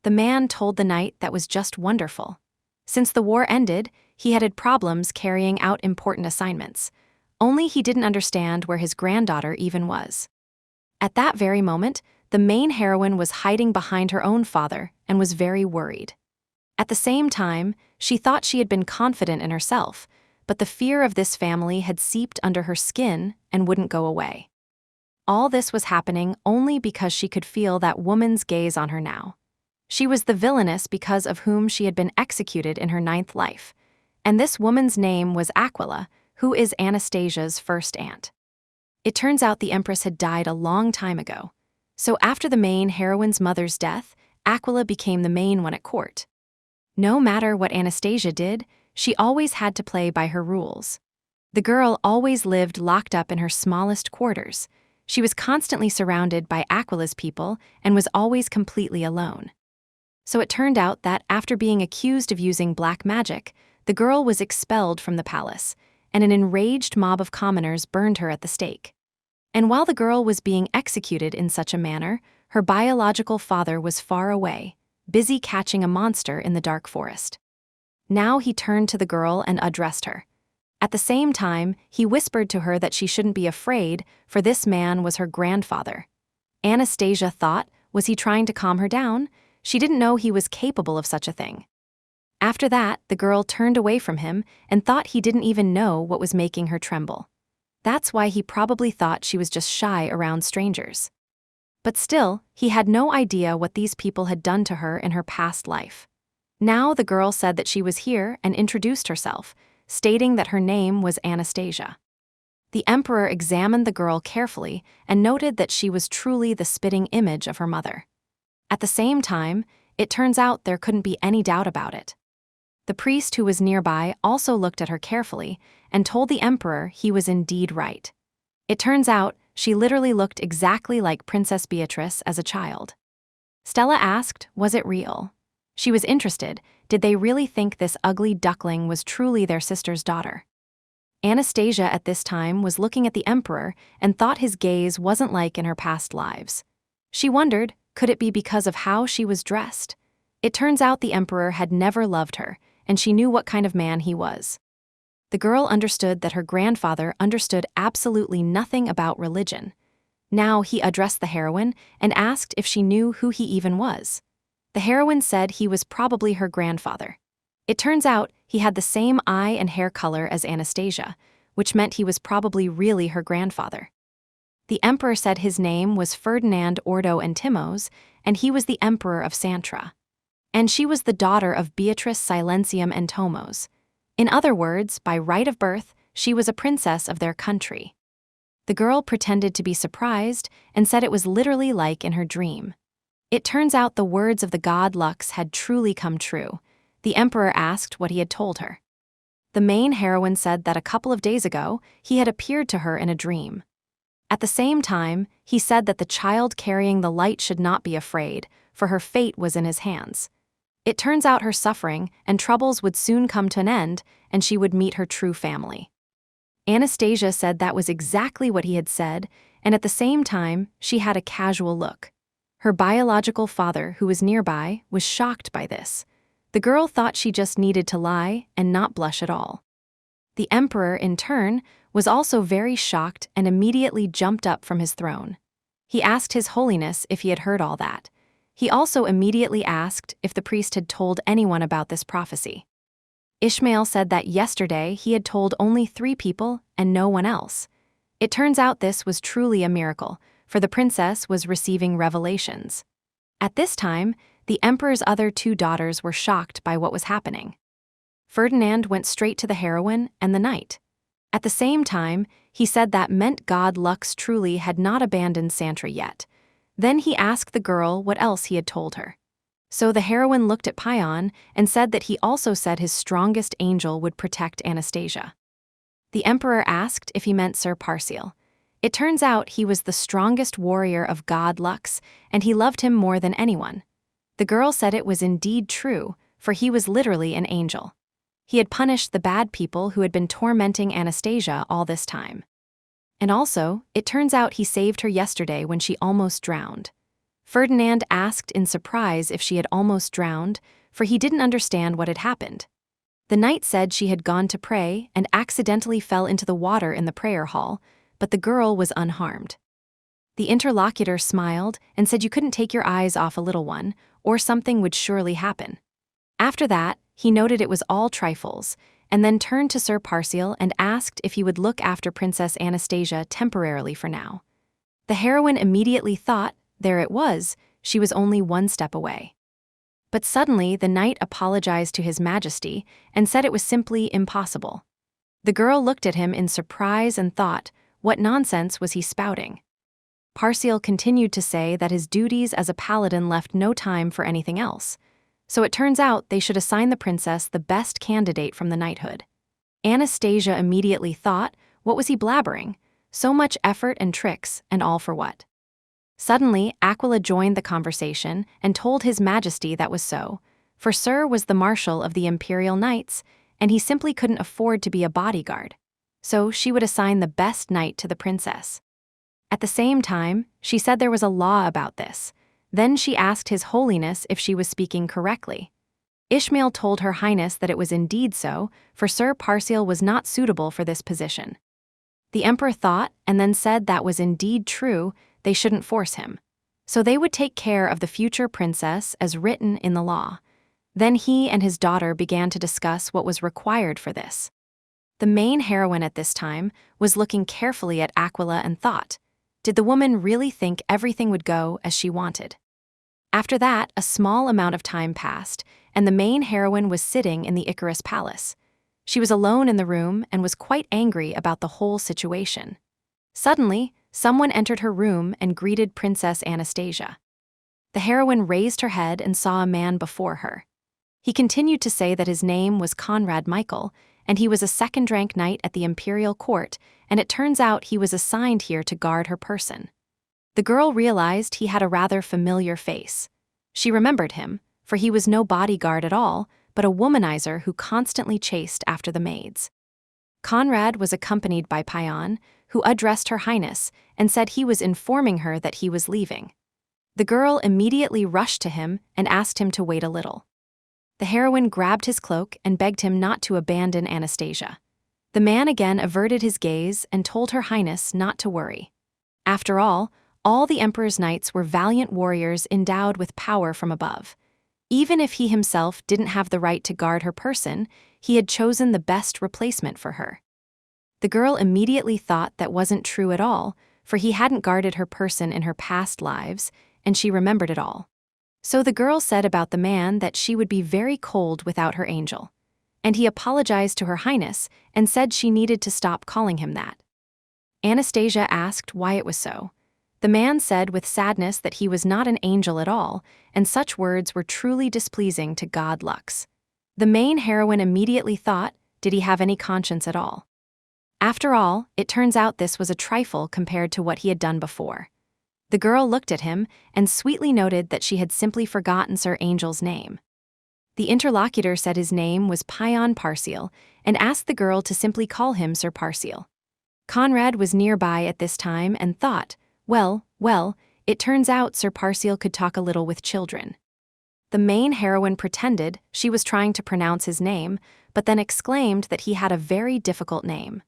The man told the knight that was just wonderful. Since the war ended, he had problems carrying out important assignments. Only he didn't understand where his granddaughter even was. At that very moment, the main heroine was hiding behind her own father and was very worried. At the same time, she thought she had been confident in herself, but the fear of this family had seeped under her skin and wouldn't go away. All this was happening only because she could feel that woman's gaze on her now. She was the villainess because of whom she had been executed in her 9th life, and this woman's name was Aquila, who is Anastasia's first aunt. It turns out the empress had died a long time ago, so after the main heroine's mother's death, Aquila became the main one at court. No matter what Anastasia did, she always had to play by her rules. The girl always lived locked up in her smallest quarters. She was constantly surrounded by Aquila's people and was always completely alone. So it turned out that after being accused of using black magic, the girl was expelled from the palace, and an enraged mob of commoners burned her at the stake. And while the girl was being executed in such a manner, her biological father was far away, busy catching a monster in the dark forest. Now he turned to the girl and addressed her. At the same time, he whispered to her that she shouldn't be afraid, for this man was her grandfather. Anastasia thought, was he trying to calm her down? She didn't know he was capable of such a thing. After that, the girl turned away from him and thought he didn't even know what was making her tremble. That's why he probably thought she was just shy around strangers. But still, he had no idea what these people had done to her in her past life. Now the girl said that she was here and introduced herself, stating that her name was Anastasia. The emperor examined the girl carefully and noted that she was truly the spitting image of her mother. At the same time, it turns out there couldn't be any doubt about it. The priest who was nearby also looked at her carefully and told the emperor he was indeed right. It turns out she literally looked exactly like Princess Beatrice as a child. Stella asked, was it real? She was interested. Did they really think this ugly duckling was truly their sister's daughter? Anastasia at this time was looking at the emperor and thought his gaze wasn't like in her past lives. She wondered, could it be because of how she was dressed? It turns out the emperor had never loved her, and she knew what kind of man he was. The girl understood that her grandfather understood absolutely nothing about religion. Now he addressed the heroine and asked if she knew who he even was. The heroine said he was probably her grandfather. It turns out he had the same eye and hair color as Anastasia, which meant he was probably really her grandfather. The emperor said his name was Ferdinand Ordo Antimos, and he was the emperor of Santra. And she was the daughter of Beatrice Silentium Antomos. In other words, by right of birth, she was a princess of their country. The girl pretended to be surprised and said it was literally like in her dream. It turns out the words of the god Lux had truly come true. The emperor asked what he had told her. The main heroine said that a couple of days ago, he had appeared to her in a dream. At the same time, he said that the child carrying the light should not be afraid, for her fate was in his hands. It turns out her suffering and troubles would soon come to an end, and she would meet her true family. Anastasia said that was exactly what he had said, and at the same time, she had a casual look. Her biological father, who was nearby, was shocked by this. The girl thought she just needed to lie and not blush at all. The emperor, in turn, was also very shocked and immediately jumped up from his throne. He asked His Holiness if he had heard all that. He also immediately asked if the priest had told anyone about this prophecy. Ishmael said that yesterday he had told only 3 people and no one else. It turns out this was truly a miracle, for the princess was receiving revelations. At this time, the emperor's other 2 daughters were shocked by what was happening. Ferdinand went straight to the heroine and the knight. At the same time, he said that meant God Lux truly had not abandoned Santra yet. Then he asked the girl what else he had told her. So the heroine looked at Payan and said that he also said his strongest angel would protect Anastasia. The emperor asked if he meant Sir Parcial. It turns out he was the strongest warrior of God Lux, and he loved him more than anyone. The girl said it was indeed true, for he was literally an angel. He had punished the bad people who had been tormenting Anastasia all this time. And also, it turns out he saved her yesterday when she almost drowned. Ferdinand asked in surprise if she had almost drowned, for he didn't understand what had happened. The knight said she had gone to pray and accidentally fell into the water in the prayer hall, but the girl was unharmed. The interlocutor smiled and said you couldn't take your eyes off a little one, or something would surely happen. After that, he noted it was all trifles, and then turned to Sir Parcial and asked if he would look after Princess Anastasia temporarily for now. The heroine immediately thought, there it was, she was only 1 step away. But suddenly the knight apologized to his majesty and said it was simply impossible. The girl looked at him in surprise and thought, what nonsense was he spouting? Parcial continued to say that his duties as a paladin left no time for anything else. So it turns out they should assign the princess the best candidate from the knighthood. Anastasia immediately thought, what was he blabbering? So much effort and tricks, and all for what? Suddenly, Aquila joined the conversation and told his majesty that was so, for Sir was the marshal of the Imperial Knights, and he simply couldn't afford to be a bodyguard. So she would assign the best knight to the princess. At the same time, she said there was a law about this. Then she asked His Holiness if she was speaking correctly. Ishmael told Her Highness that it was indeed so, for Sir Parcial was not suitable for this position. The emperor thought and then said that was indeed true, they shouldn't force him. So they would take care of the future princess as written in the law. Then he and his daughter began to discuss what was required for this. The main heroine at this time was looking carefully at Aquila and thought, did the woman really think everything would go as she wanted? After that, a small amount of time passed, and the main heroine was sitting in the Icarus Palace. She was alone in the room and was quite angry about the whole situation. Suddenly, someone entered her room and greeted Princess Anastasia. The heroine raised her head and saw a man before her. He continued to say that his name was Conrad Michael, and he was a second-rank knight at the imperial court, and it turns out he was assigned here to guard her person. The girl realized he had a rather familiar face. She remembered him, for he was no bodyguard at all, but a womanizer who constantly chased after the maids. Conrad was accompanied by Payan, who addressed Her Highness and said he was informing her that he was leaving. The girl immediately rushed to him and asked him to wait a little. The heroine grabbed his cloak and begged him not to abandon Anastasia. The man again averted his gaze and told Her Highness not to worry. After all the Emperor's knights were valiant warriors endowed with power from above. Even if he himself didn't have the right to guard her person, he had chosen the best replacement for her. The girl immediately thought that wasn't true at all, for he hadn't guarded her person in her past lives, and she remembered it all. So the girl said about the man that she would be very cold without her angel. And he apologized to Her Highness and said she needed to stop calling him that. Anastasia asked why it was so. The man said with sadness that he was not an angel at all, and such words were truly displeasing to God Lux. The main heroine immediately thought, did he have any conscience at all? After all, it turns out this was a trifle compared to what he had done before. The girl looked at him and sweetly noted that she had simply forgotten Sir Angel's name. The interlocutor said his name was Payan Parcial and asked the girl to simply call him Sir Parcial. Conrad was nearby at this time and thought, well, it turns out Sir Parcial could talk a little with children. The main heroine pretended she was trying to pronounce his name, but then exclaimed that he had a very difficult name.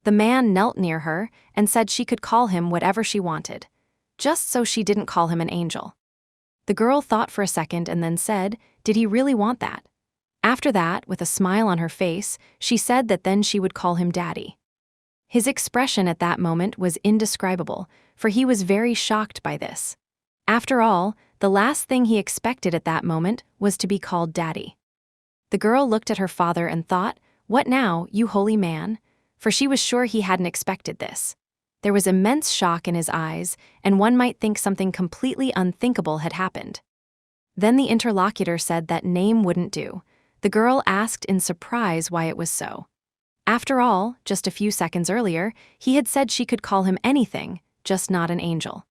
The man knelt near her and said she could call him whatever she wanted, just so she didn't call him an angel. The girl thought for a second and then said, did he really want that? After that, with a smile on her face, she said that then she would call him Daddy. His expression at that moment was indescribable, for he was very shocked by this. After all, the last thing he expected at that moment was to be called Daddy. The girl looked at her father and thought, "What now, you holy man?" For she was sure he hadn't expected this. There was immense shock in his eyes, and one might think something completely unthinkable had happened. Then the interlocutor said that name wouldn't do. The girl asked in surprise why it was so. After all, just a few seconds earlier, he had said she could call him anything, just not an angel.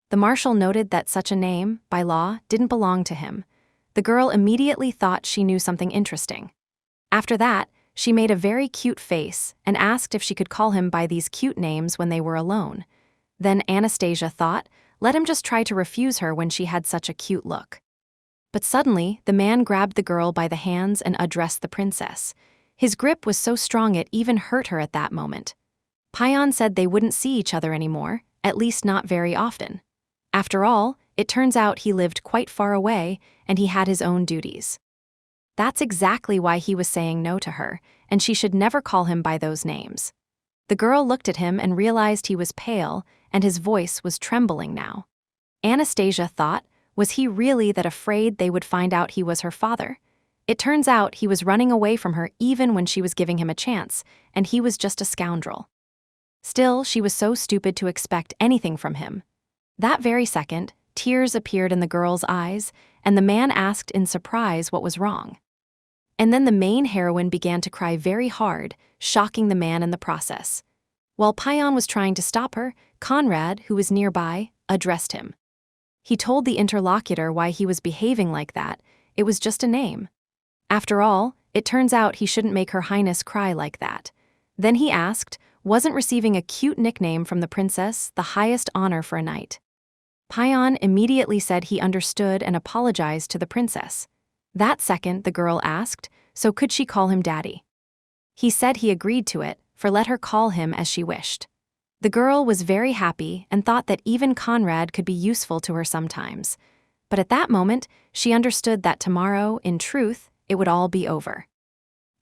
The marshal noted that such a name, by law, didn't belong to him. The girl immediately thought she knew something interesting. After that, she made a very cute face and asked if she could call him by these cute names when they were alone. Then Anastasia thought, let him just try to refuse her when she had such a cute look. But suddenly, the man grabbed the girl by the hands and addressed the princess. His grip was so strong it even hurt her at that moment. Payan said they wouldn't see each other anymore, at least not very often. After all, it turns out he lived quite far away, and he had his own duties. That's exactly why he was saying no to her, and she should never call him by those names. The girl looked at him and realized he was pale, and his voice was trembling now. Anastasia thought, was he really that afraid they would find out he was her father? It turns out he was running away from her even when she was giving him a chance, and he was just a scoundrel. Still, she was so stupid to expect anything from him. That very second, tears appeared in the girl's eyes, and the man asked in surprise what was wrong. And then the main heroine began to cry very hard, shocking the man in the process. While Payan was trying to stop her, Conrad, who was nearby, addressed him. He told the interlocutor why he was behaving like that. It was just a name. After all, it turns out he shouldn't make Her Highness cry like that. Then he asked, wasn't receiving a cute nickname from the princess the highest honor for a knight? Payan immediately said he understood and apologized to the princess. That second, the girl asked, so could she call him Daddy? He said he agreed to it, for let her call him as she wished. The girl was very happy and thought that even Conrad could be useful to her sometimes. But at that moment, she understood that tomorrow, in truth, it would all be over.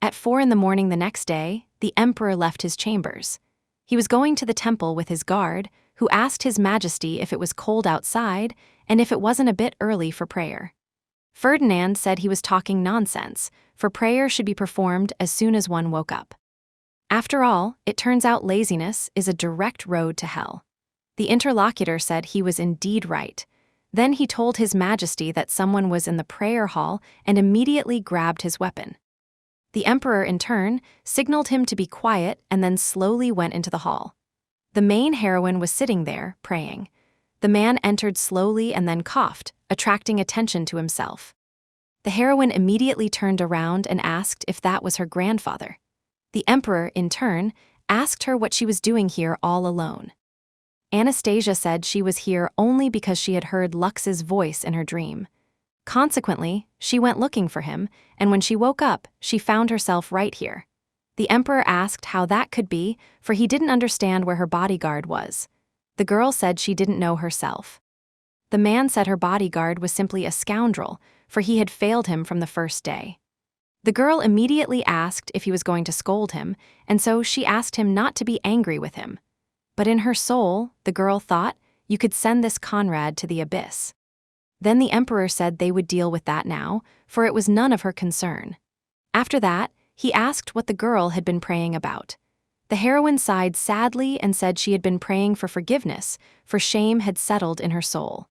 At 4 in the morning the next day, the emperor left his chambers. He was going to the temple with his guard, who asked His Majesty if it was cold outside and if it wasn't a bit early for prayer. Ferdinand said he was talking nonsense, for prayer should be performed as soon as one woke up. After all, it turns out laziness is a direct road to hell. The interlocutor said he was indeed right. Then he told His Majesty that someone was in the prayer hall and immediately grabbed his weapon. The emperor, in turn, signaled him to be quiet and then slowly went into the hall. The main heroine was sitting there, praying. The man entered slowly and then coughed, attracting attention to himself. The heroine immediately turned around and asked if that was her grandfather. The emperor, in turn, asked her what she was doing here all alone. Anastasia said she was here only because she had heard Lux's voice in her dream. Consequently, she went looking for him, and when she woke up, she found herself right here. The emperor asked how that could be, for he didn't understand where her bodyguard was. The girl said she didn't know herself. The man said her bodyguard was simply a scoundrel, for he had failed him from the first day. The girl immediately asked if he was going to scold him, and so she asked him not to be angry with him. But in her soul, the girl thought, you could send this Conrad to the abyss. Then the emperor said they would deal with that now, for it was none of her concern. After that, he asked what the girl had been praying about. The heroine sighed sadly and said she had been praying for forgiveness, for shame had settled in her soul.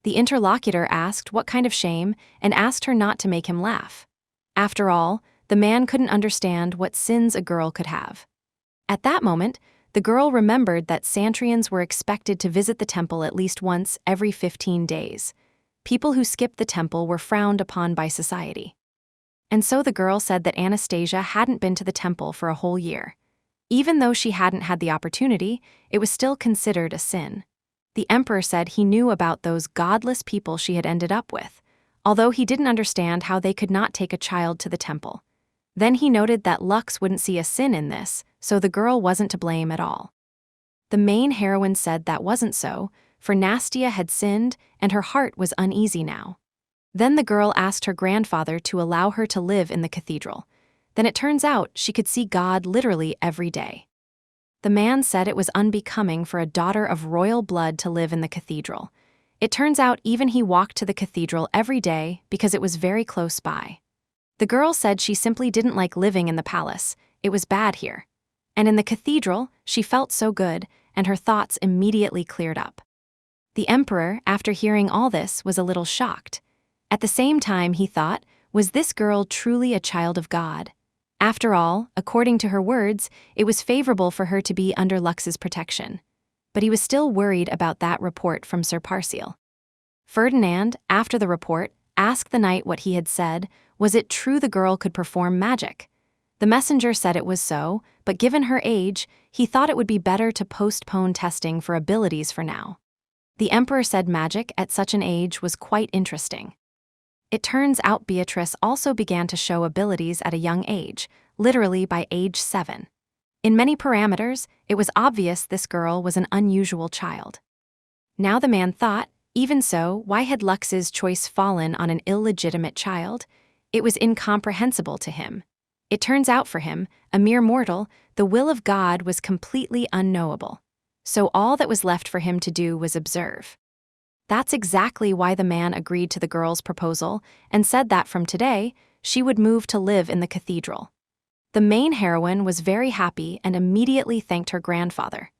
The interlocutor asked what kind of shame and asked her not to make him laugh. After all, the man couldn't understand what sins a girl could have. At that moment, the girl remembered that Santrians were expected to visit the temple at least once every 15 days. People who skipped the temple were frowned upon by society. And so the girl said that Anastasia hadn't been to the temple for a whole year. Even though she hadn't had the opportunity, it was still considered a sin. The emperor said he knew about those godless people she had ended up with, although he didn't understand how they could not take a child to the temple. Then he noted that Lux wouldn't see a sin in this, so the girl wasn't to blame at all. The main heroine said that wasn't so, for Nastia had sinned and her heart was uneasy now. Then the girl asked her grandfather to allow her to live in the cathedral. Then it turns out she could see God literally every day. The man said it was unbecoming for a daughter of royal blood to live in the cathedral. It turns out even he walked to the cathedral every day because it was very close by. The girl said she simply didn't like living in the palace. It was bad here. And in the cathedral, she felt so good, and her thoughts immediately cleared up. The emperor, after hearing all this, was a little shocked. At the same time, he thought, was this girl truly a child of God? After all, according to her words, it was favorable for her to be under Lux's protection. But he was still worried about that report from Sir Parcial. Ferdinand, after the report, asked the knight what he had said. Was it true the girl could perform magic? The messenger said it was so, but given her age, he thought it would be better to postpone testing for abilities for now. The emperor said magic at such an age was quite interesting. It turns out Beatrice also began to show abilities at a young age, literally by age 7. In many parameters, it was obvious this girl was an unusual child. Now the man thought, even so, why had Lux's choice fallen on an illegitimate child? It was incomprehensible to him. It turns out for him, a mere mortal, the will of God was completely unknowable. So all that was left for him to do was observe. That's exactly why the man agreed to the girl's proposal and said that from today, she would move to live in the cathedral. The main heroine was very happy and immediately thanked her grandfather.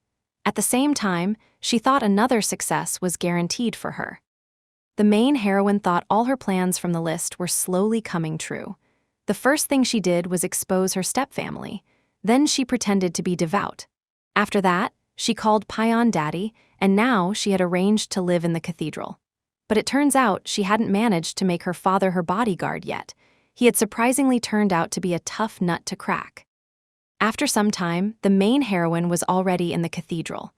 At the same time, she thought another success was guaranteed for her. The main heroine thought all her plans from the list were slowly coming true. The first thing she did was expose her stepfamily. Then she pretended to be devout. After that, she called Payan Daddy, and now she had arranged to live in the cathedral. But it turns out she hadn't managed to make her father her bodyguard yet. He had surprisingly turned out to be a tough nut to crack. After some time, the main heroine was already in the cathedral.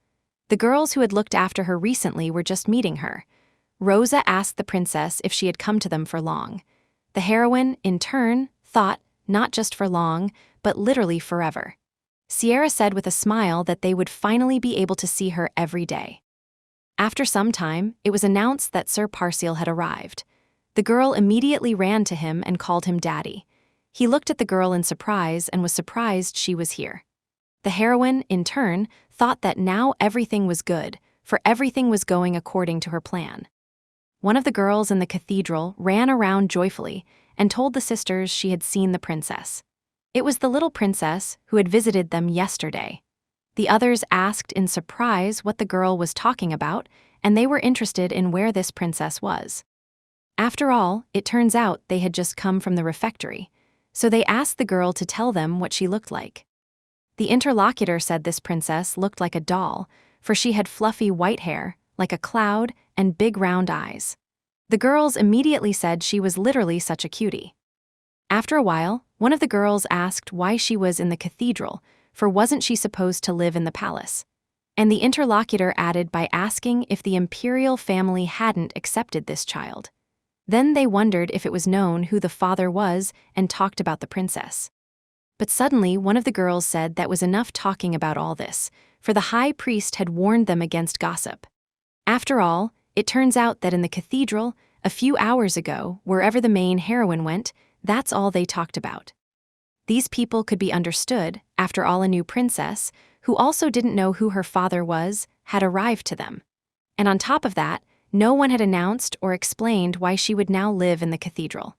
The girls who had looked after her recently were just meeting her. Rosa asked the princess if she had come to them for long. The heroine, in turn, thought, not just for long, but literally forever. Sierra said with a smile that they would finally be able to see her every day. After some time, it was announced that Sir Parcial had arrived. The girl immediately ran to him and called him Daddy. He looked at the girl in surprise and was surprised she was here. The heroine, in turn, thought that now everything was good, for everything was going according to her plan. One of the girls in the cathedral ran around joyfully and told the sisters she had seen the princess. It was the little princess who had visited them yesterday. The others asked in surprise what the girl was talking about, and they were interested in where this princess was. After all, it turns out they had just come from the refectory, so they asked the girl to tell them what she looked like. The interlocutor said this princess looked like a doll, for she had fluffy white hair, like a cloud, and big round eyes. The girls immediately said she was literally such a cutie. After a while, one of the girls asked why she was in the cathedral, for wasn't she supposed to live in the palace? And the interlocutor added by asking if the imperial family hadn't accepted this child. Then they wondered if it was known who the father was and talked about the princess. But suddenly one of the girls said that was enough talking about all this, for the high priest had warned them against gossip. After all, it turns out that in the cathedral, a few hours ago, wherever the main heroine went, that's all they talked about. These people could be understood, after all a new princess, who also didn't know who her father was, had arrived to them. And on top of that, no one had announced or explained why she would now live in the cathedral.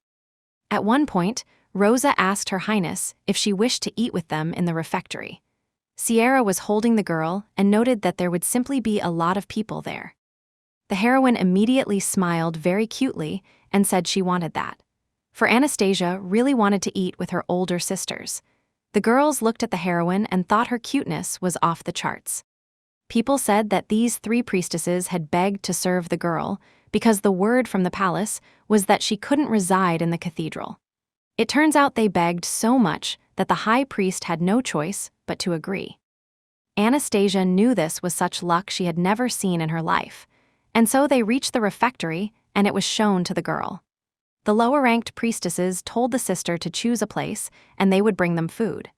At one point, Rosa asked Her Highness if she wished to eat with them in the refectory. Sierra was holding the girl and noted that there would simply be a lot of people there. The heroine immediately smiled very cutely and said she wanted that. For Anastasia really wanted to eat with her older sisters. The girls looked at the heroine and thought her cuteness was off the charts. People said that these 3 priestesses had begged to serve the girl because the word from the palace was that she couldn't reside in the cathedral. It turns out they begged so much that the high priest had no choice but to agree. Anastasia knew this was such luck she had never seen in her life, and so they reached the refectory and it was shown to the girl. The lower-ranked priestesses told the sister to choose a place and they would bring them food.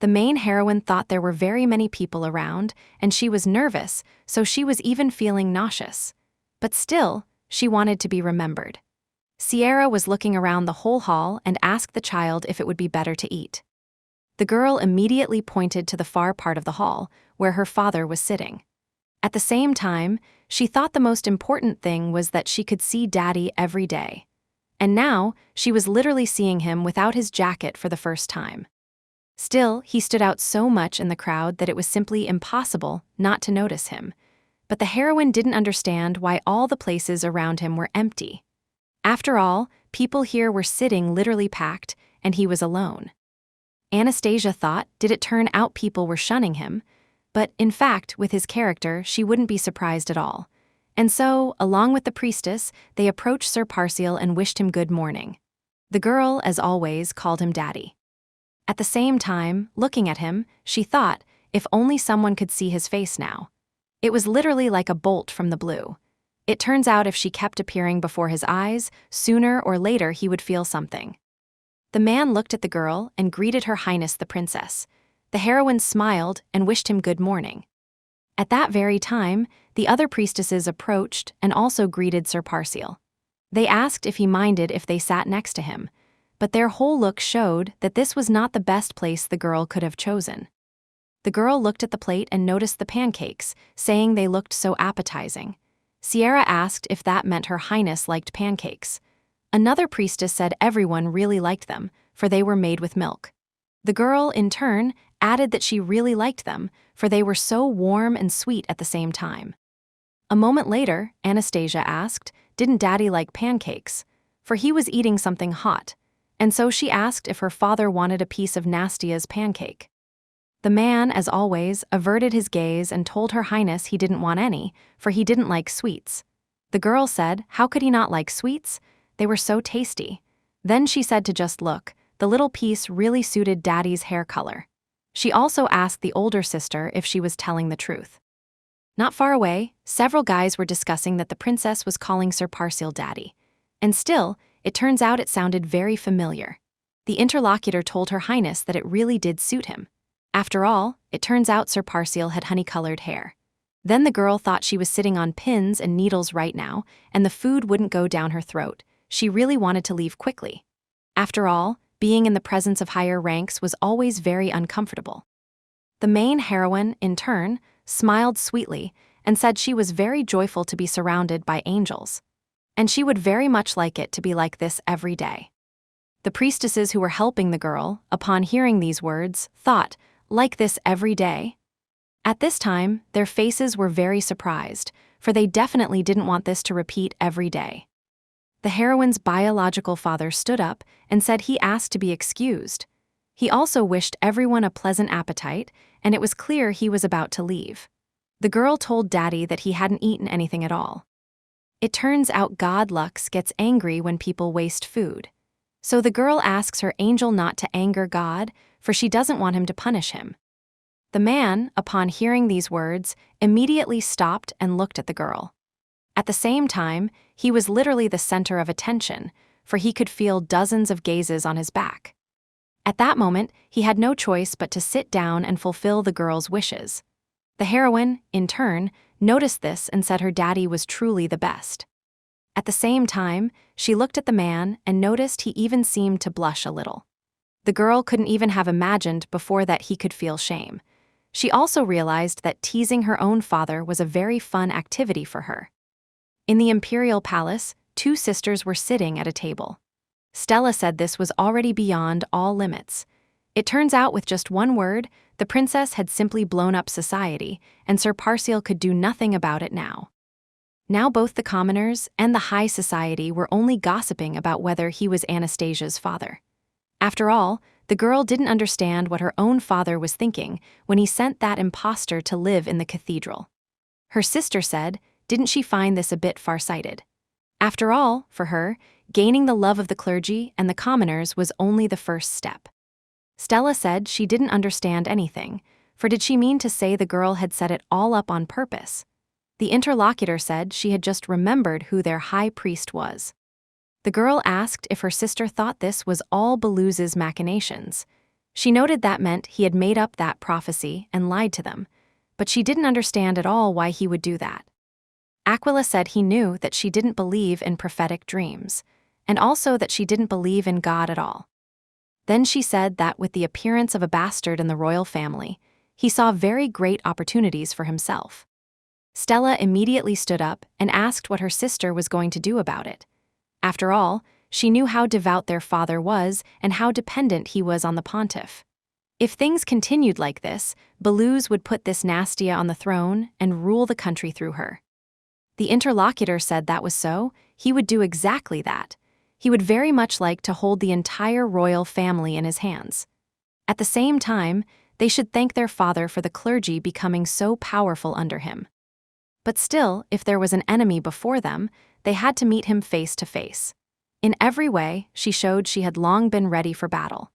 The main heroine thought there were very many people around and she was nervous, so she was even feeling nauseous. But still, she wanted to be remembered. Sierra was looking around the whole hall and asked the child if it would be better to eat. The girl immediately pointed to the far part of the hall, where her father was sitting. At the same time, she thought the most important thing was that she could see Daddy every day. And now, she was literally seeing him without his jacket for the first time. Still, he stood out so much in the crowd that it was simply impossible not to notice him. But the heroine didn't understand why all the places around him were empty. After all, people here were sitting literally packed, and he was alone. Anastasia thought, did it turn out people were shunning him? But in fact, with his character, she wouldn't be surprised at all. And so, along with the priestess, they approached Sir Parcial and wished him good morning. The girl, as always, called him Daddy. At the same time, looking at him, she thought, if only someone could see his face now. It was literally like a bolt from the blue. It turns out if she kept appearing before his eyes, sooner or later he would feel something. The man looked at the girl and greeted Her Highness the Princess. The heroine smiled and wished him good morning. At that very time, the other priestesses approached and also greeted Sir Parcial. They asked if he minded if they sat next to him, but their whole look showed that this was not the best place the girl could have chosen. The girl looked at the plate and noticed the pancakes, saying they looked so appetizing. Sierra asked if that meant Her Highness liked pancakes. Another priestess said everyone really liked them, for they were made with milk. The girl, in turn, added that she really liked them, for they were so warm and sweet at the same time. A moment later, Anastasia asked, didn't Daddy like pancakes? For he was eating something hot, and so she asked if her father wanted a piece of Nastia's pancake. The man, as always, averted his gaze and told Her Highness he didn't want any, for he didn't like sweets. The girl said, how could he not like sweets? They were so tasty. Then she said to just look, the little piece really suited Daddy's hair color. She also asked the older sister if she was telling the truth. Not far away, several guys were discussing that the princess was calling Sir Parcial Daddy. And still, it turns out it sounded very familiar. The interlocutor told Her Highness that it really did suit him. After all, it turns out Sir Parcial had honey-colored hair. Then the girl thought she was sitting on pins and needles right now, and the food wouldn't go down her throat. She really wanted to leave quickly. After all, being in the presence of higher ranks was always very uncomfortable. The main heroine, in turn, smiled sweetly and said she was very joyful to be surrounded by angels. And she would very much like it to be like this every day. The priestesses who were helping the girl, upon hearing these words, thought, like this every day? At this time, their faces were very surprised, for they definitely didn't want this to repeat every day. The heroine's biological father stood up and said he asked to be excused. He also wished everyone a pleasant appetite, and it was clear he was about to leave. The girl told Daddy that he hadn't eaten anything at all. It turns out God Lux gets angry when people waste food. So the girl asks her angel not to anger God, for she doesn't want him to punish him. The man, upon hearing these words, immediately stopped and looked at the girl. At the same time, he was literally the center of attention, for he could feel dozens of gazes on his back. At that moment, he had no choice but to sit down and fulfill the girl's wishes. The heroine, in turn, noticed this and said her daddy was truly the best. At the same time, she looked at the man and noticed he even seemed to blush a little. The girl couldn't even have imagined before that he could feel shame. She also realized that teasing her own father was a very fun activity for her. In the imperial palace, two sisters were sitting at a table. Stella said this was already beyond all limits. It turns out with just one word, the princess had simply blown up society, and Sir Parcial could do nothing about it now. Now both the commoners and the high society were only gossiping about whether he was Anastasia's father. After all, the girl didn't understand what her own father was thinking when he sent that impostor to live in the cathedral. Her sister said, didn't she find this a bit far-sighted? After all, for her, gaining the love of the clergy and the commoners was only the first step. Stella said she didn't understand anything, for did she mean to say the girl had set it all up on purpose? The interlocutor said she had just remembered who their high priest was. The girl asked if her sister thought this was all Belouz's machinations. She noted that meant he had made up that prophecy and lied to them, but she didn't understand at all why he would do that. Aquila said he knew that she didn't believe in prophetic dreams. and also that she didn't believe in God at all. Then she said that with the appearance of a bastard in the royal family, he saw very great opportunities for himself. Stella immediately stood up and asked what her sister was going to do about it. After all, she knew how devout their father was and how dependent he was on the pontiff. If things continued like this, Belouz would put this Nastia on the throne and rule the country through her. The interlocutor said that was so, he would do exactly that. He would very much like to hold the entire royal family in his hands. At the same time, they should thank their father for the clergy becoming so powerful under him. But still, if there was an enemy before them, they had to meet him face to face. In every way, she showed she had long been ready for battle.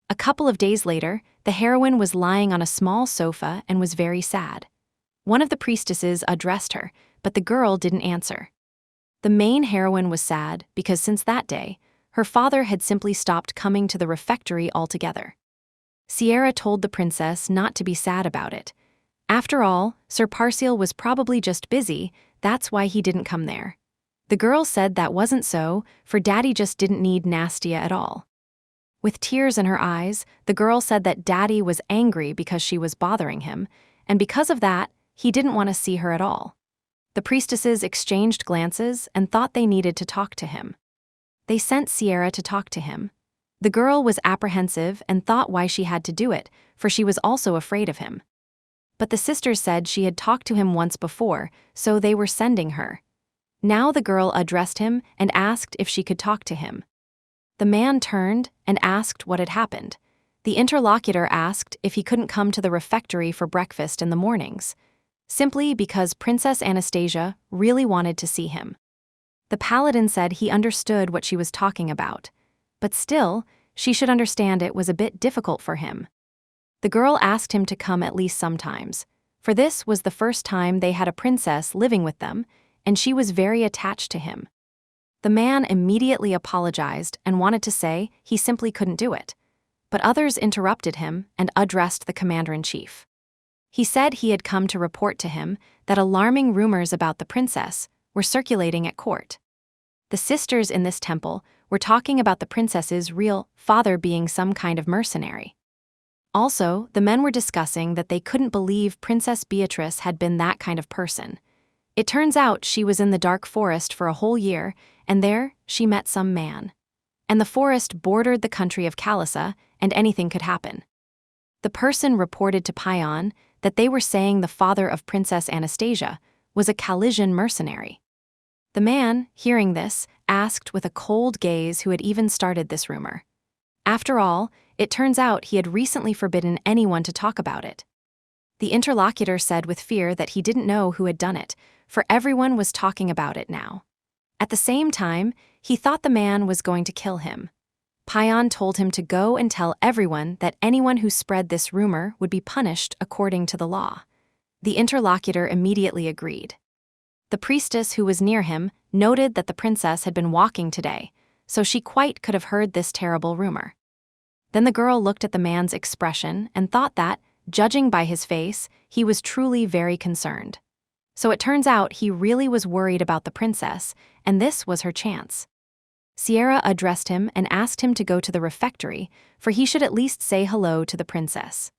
A couple of days later, the heroine was lying on a small sofa and was very sad. One of the priestesses addressed her, but the girl didn't answer. The main heroine was sad because since that day, her father had simply stopped coming to the refectory altogether. Sierra told the princess not to be sad about it. After all, Sir Parcial was probably just busy, that's why he didn't come there. The girl said that wasn't so, for Daddy just didn't need Nastia at all. With tears in her eyes, the girl said that Daddy was angry because she was bothering him, and because of that, he didn't want to see her at all. The priestesses exchanged glances and thought they needed to talk to him. They sent Sierra to talk to him. The girl was apprehensive and thought why she had to do it, for she was also afraid of him. But the sisters said she had talked to him once before, so they were sending her. Now the girl addressed him and asked if she could talk to him. The man turned and asked what had happened. The interlocutor asked if he couldn't come to the refectory for breakfast in the mornings, simply because Princess Anastasia really wanted to see him. The paladin said he understood what she was talking about, but still, she should understand it was a bit difficult for him. The girl asked him to come at least sometimes, for this was the first time they had a princess living with them, and she was very attached to him. The man immediately apologized and wanted to say he simply couldn't do it, but others interrupted him and addressed the commander-in-chief. He said he had come to report to him that alarming rumors about the princess were circulating at court. The sisters in this temple were talking about the princess's real father being some kind of mercenary. Also, the men were discussing that they couldn't believe Princess Beatrice had been that kind of person. It turns out she was in the dark forest for a whole year, and there she met some man. And the forest bordered the country of Kalisa, and anything could happen. The person reported to Payan that they were saying the father of Princess Anastasia was a Kalisian mercenary. The man, hearing this, asked with a cold gaze who had even started this rumor. After all, it turns out he had recently forbidden anyone to talk about it. The interlocutor said with fear that he didn't know who had done it, for everyone was talking about it now. At the same time, he thought the man was going to kill him. Payan told him to go and tell everyone that anyone who spread this rumor would be punished according to the law. The interlocutor immediately agreed. The priestess who was near him noted that the princess had been walking today, so she quite could have heard this terrible rumor. Then the girl looked at the man's expression and thought that, judging by his face, he was truly very concerned. So it turns out he really was worried about the princess, and this was her chance. Sierra addressed him and asked him to go to the refectory, for he should at least say hello to the princess.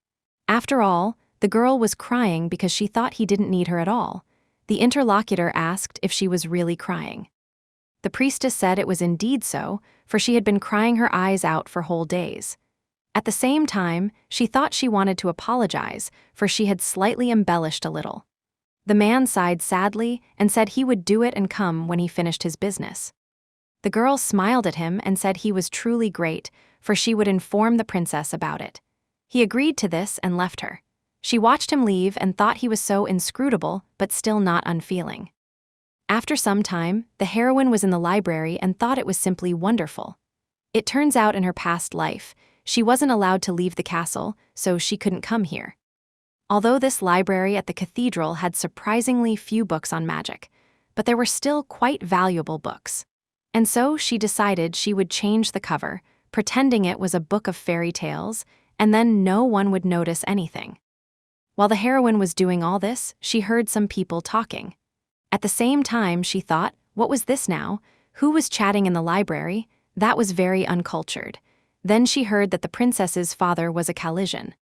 After all, the girl was crying because she thought he didn't need her at all. The interlocutor asked if she was really crying. The priestess said it was indeed so, for she had been crying her eyes out for whole days. At the same time, she thought she wanted to apologize, for she had slightly embellished a little. The man sighed sadly and said he would do it and come when he finished his business. The girl smiled at him and said he was truly great, for she would inform the princess about it. He agreed to this and left her. She watched him leave and thought he was so inscrutable, but still not unfeeling. After some time, the heroine was in the library and thought it was simply wonderful. It turns out in her past life, she wasn't allowed to leave the castle, so she couldn't come here. Although this library at the cathedral had surprisingly few books on magic, but there were still quite valuable books. And so she decided she would change the cover, pretending it was a book of fairy tales, and then no one would notice anything. While the heroine was doing all this, she heard some people talking. At the same time, she thought, what was this now? Who was chatting in the library? That was very uncultured. Then she heard that the princess's father was a Calisian.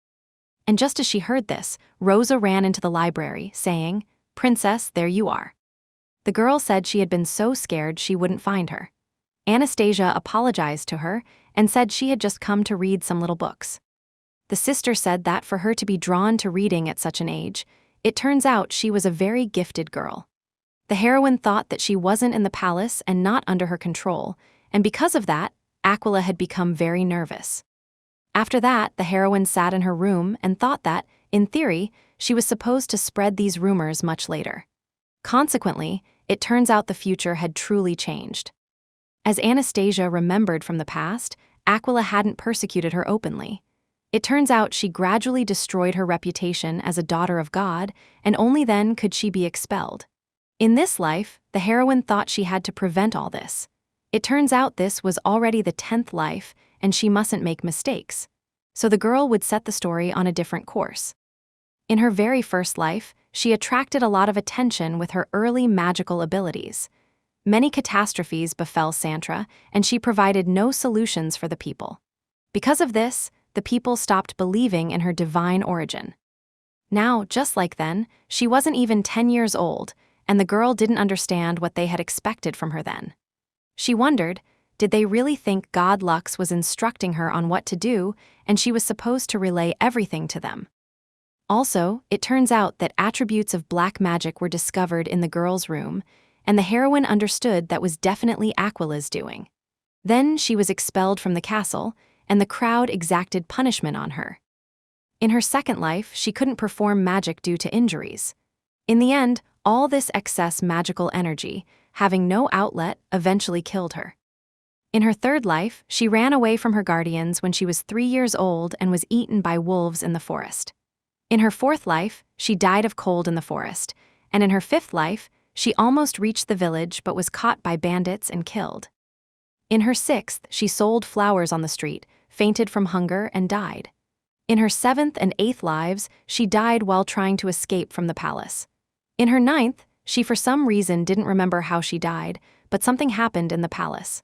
And just as she heard this, Rosa ran into the library, saying, "Princess, there you are." The girl said she had been so scared she wouldn't find her. Anastasia apologized to her and said she had just come to read some little books. The sister said that for her to be drawn to reading at such an age, it turns out she was a very gifted girl. The heroine thought that she wasn't in the palace and not under her control, and because of that, Aquila had become very nervous. After that, the heroine sat in her room and thought that, in theory, she was supposed to spread these rumors much later. Consequently, it turns out the future had truly changed. As Anastasia remembered from the past, Aquila hadn't persecuted her openly. It turns out she gradually destroyed her reputation as a daughter of God, and only then could she be expelled. In this life, the heroine thought she had to prevent all this. It turns out this was already the 10th life, and she mustn't make mistakes. So the girl would set the story on a different course. In her very first life, she attracted a lot of attention with her early magical abilities. Many catastrophes befell Santra, and she provided no solutions for the people. Because of this, the people stopped believing in her divine origin. Now, just like then, she wasn't even 10 years old, and the girl didn't understand what they had expected from her then. She wondered, did they really think God Lux was instructing her on what to do, and she was supposed to relay everything to them? Also, it turns out that attributes of black magic were discovered in the girl's room, and the heroine understood that was definitely Aquila's doing. Then she was expelled from the castle, and the crowd exacted punishment on her. In her second life, she couldn't perform magic due to injuries. In the end, all this excess magical energy, having no outlet, eventually killed her. In her third life, she ran away from her guardians when she was 3 years old and was eaten by wolves in the forest. In her fourth life, she died of cold in the forest, and in her fifth life, she almost reached the village but was caught by bandits and killed. In her sixth, she sold flowers on the street, fainted from hunger, and died. In her seventh and eighth lives, she died while trying to escape from the palace. In her ninth, she for some reason didn't remember how she died, but something happened in the palace.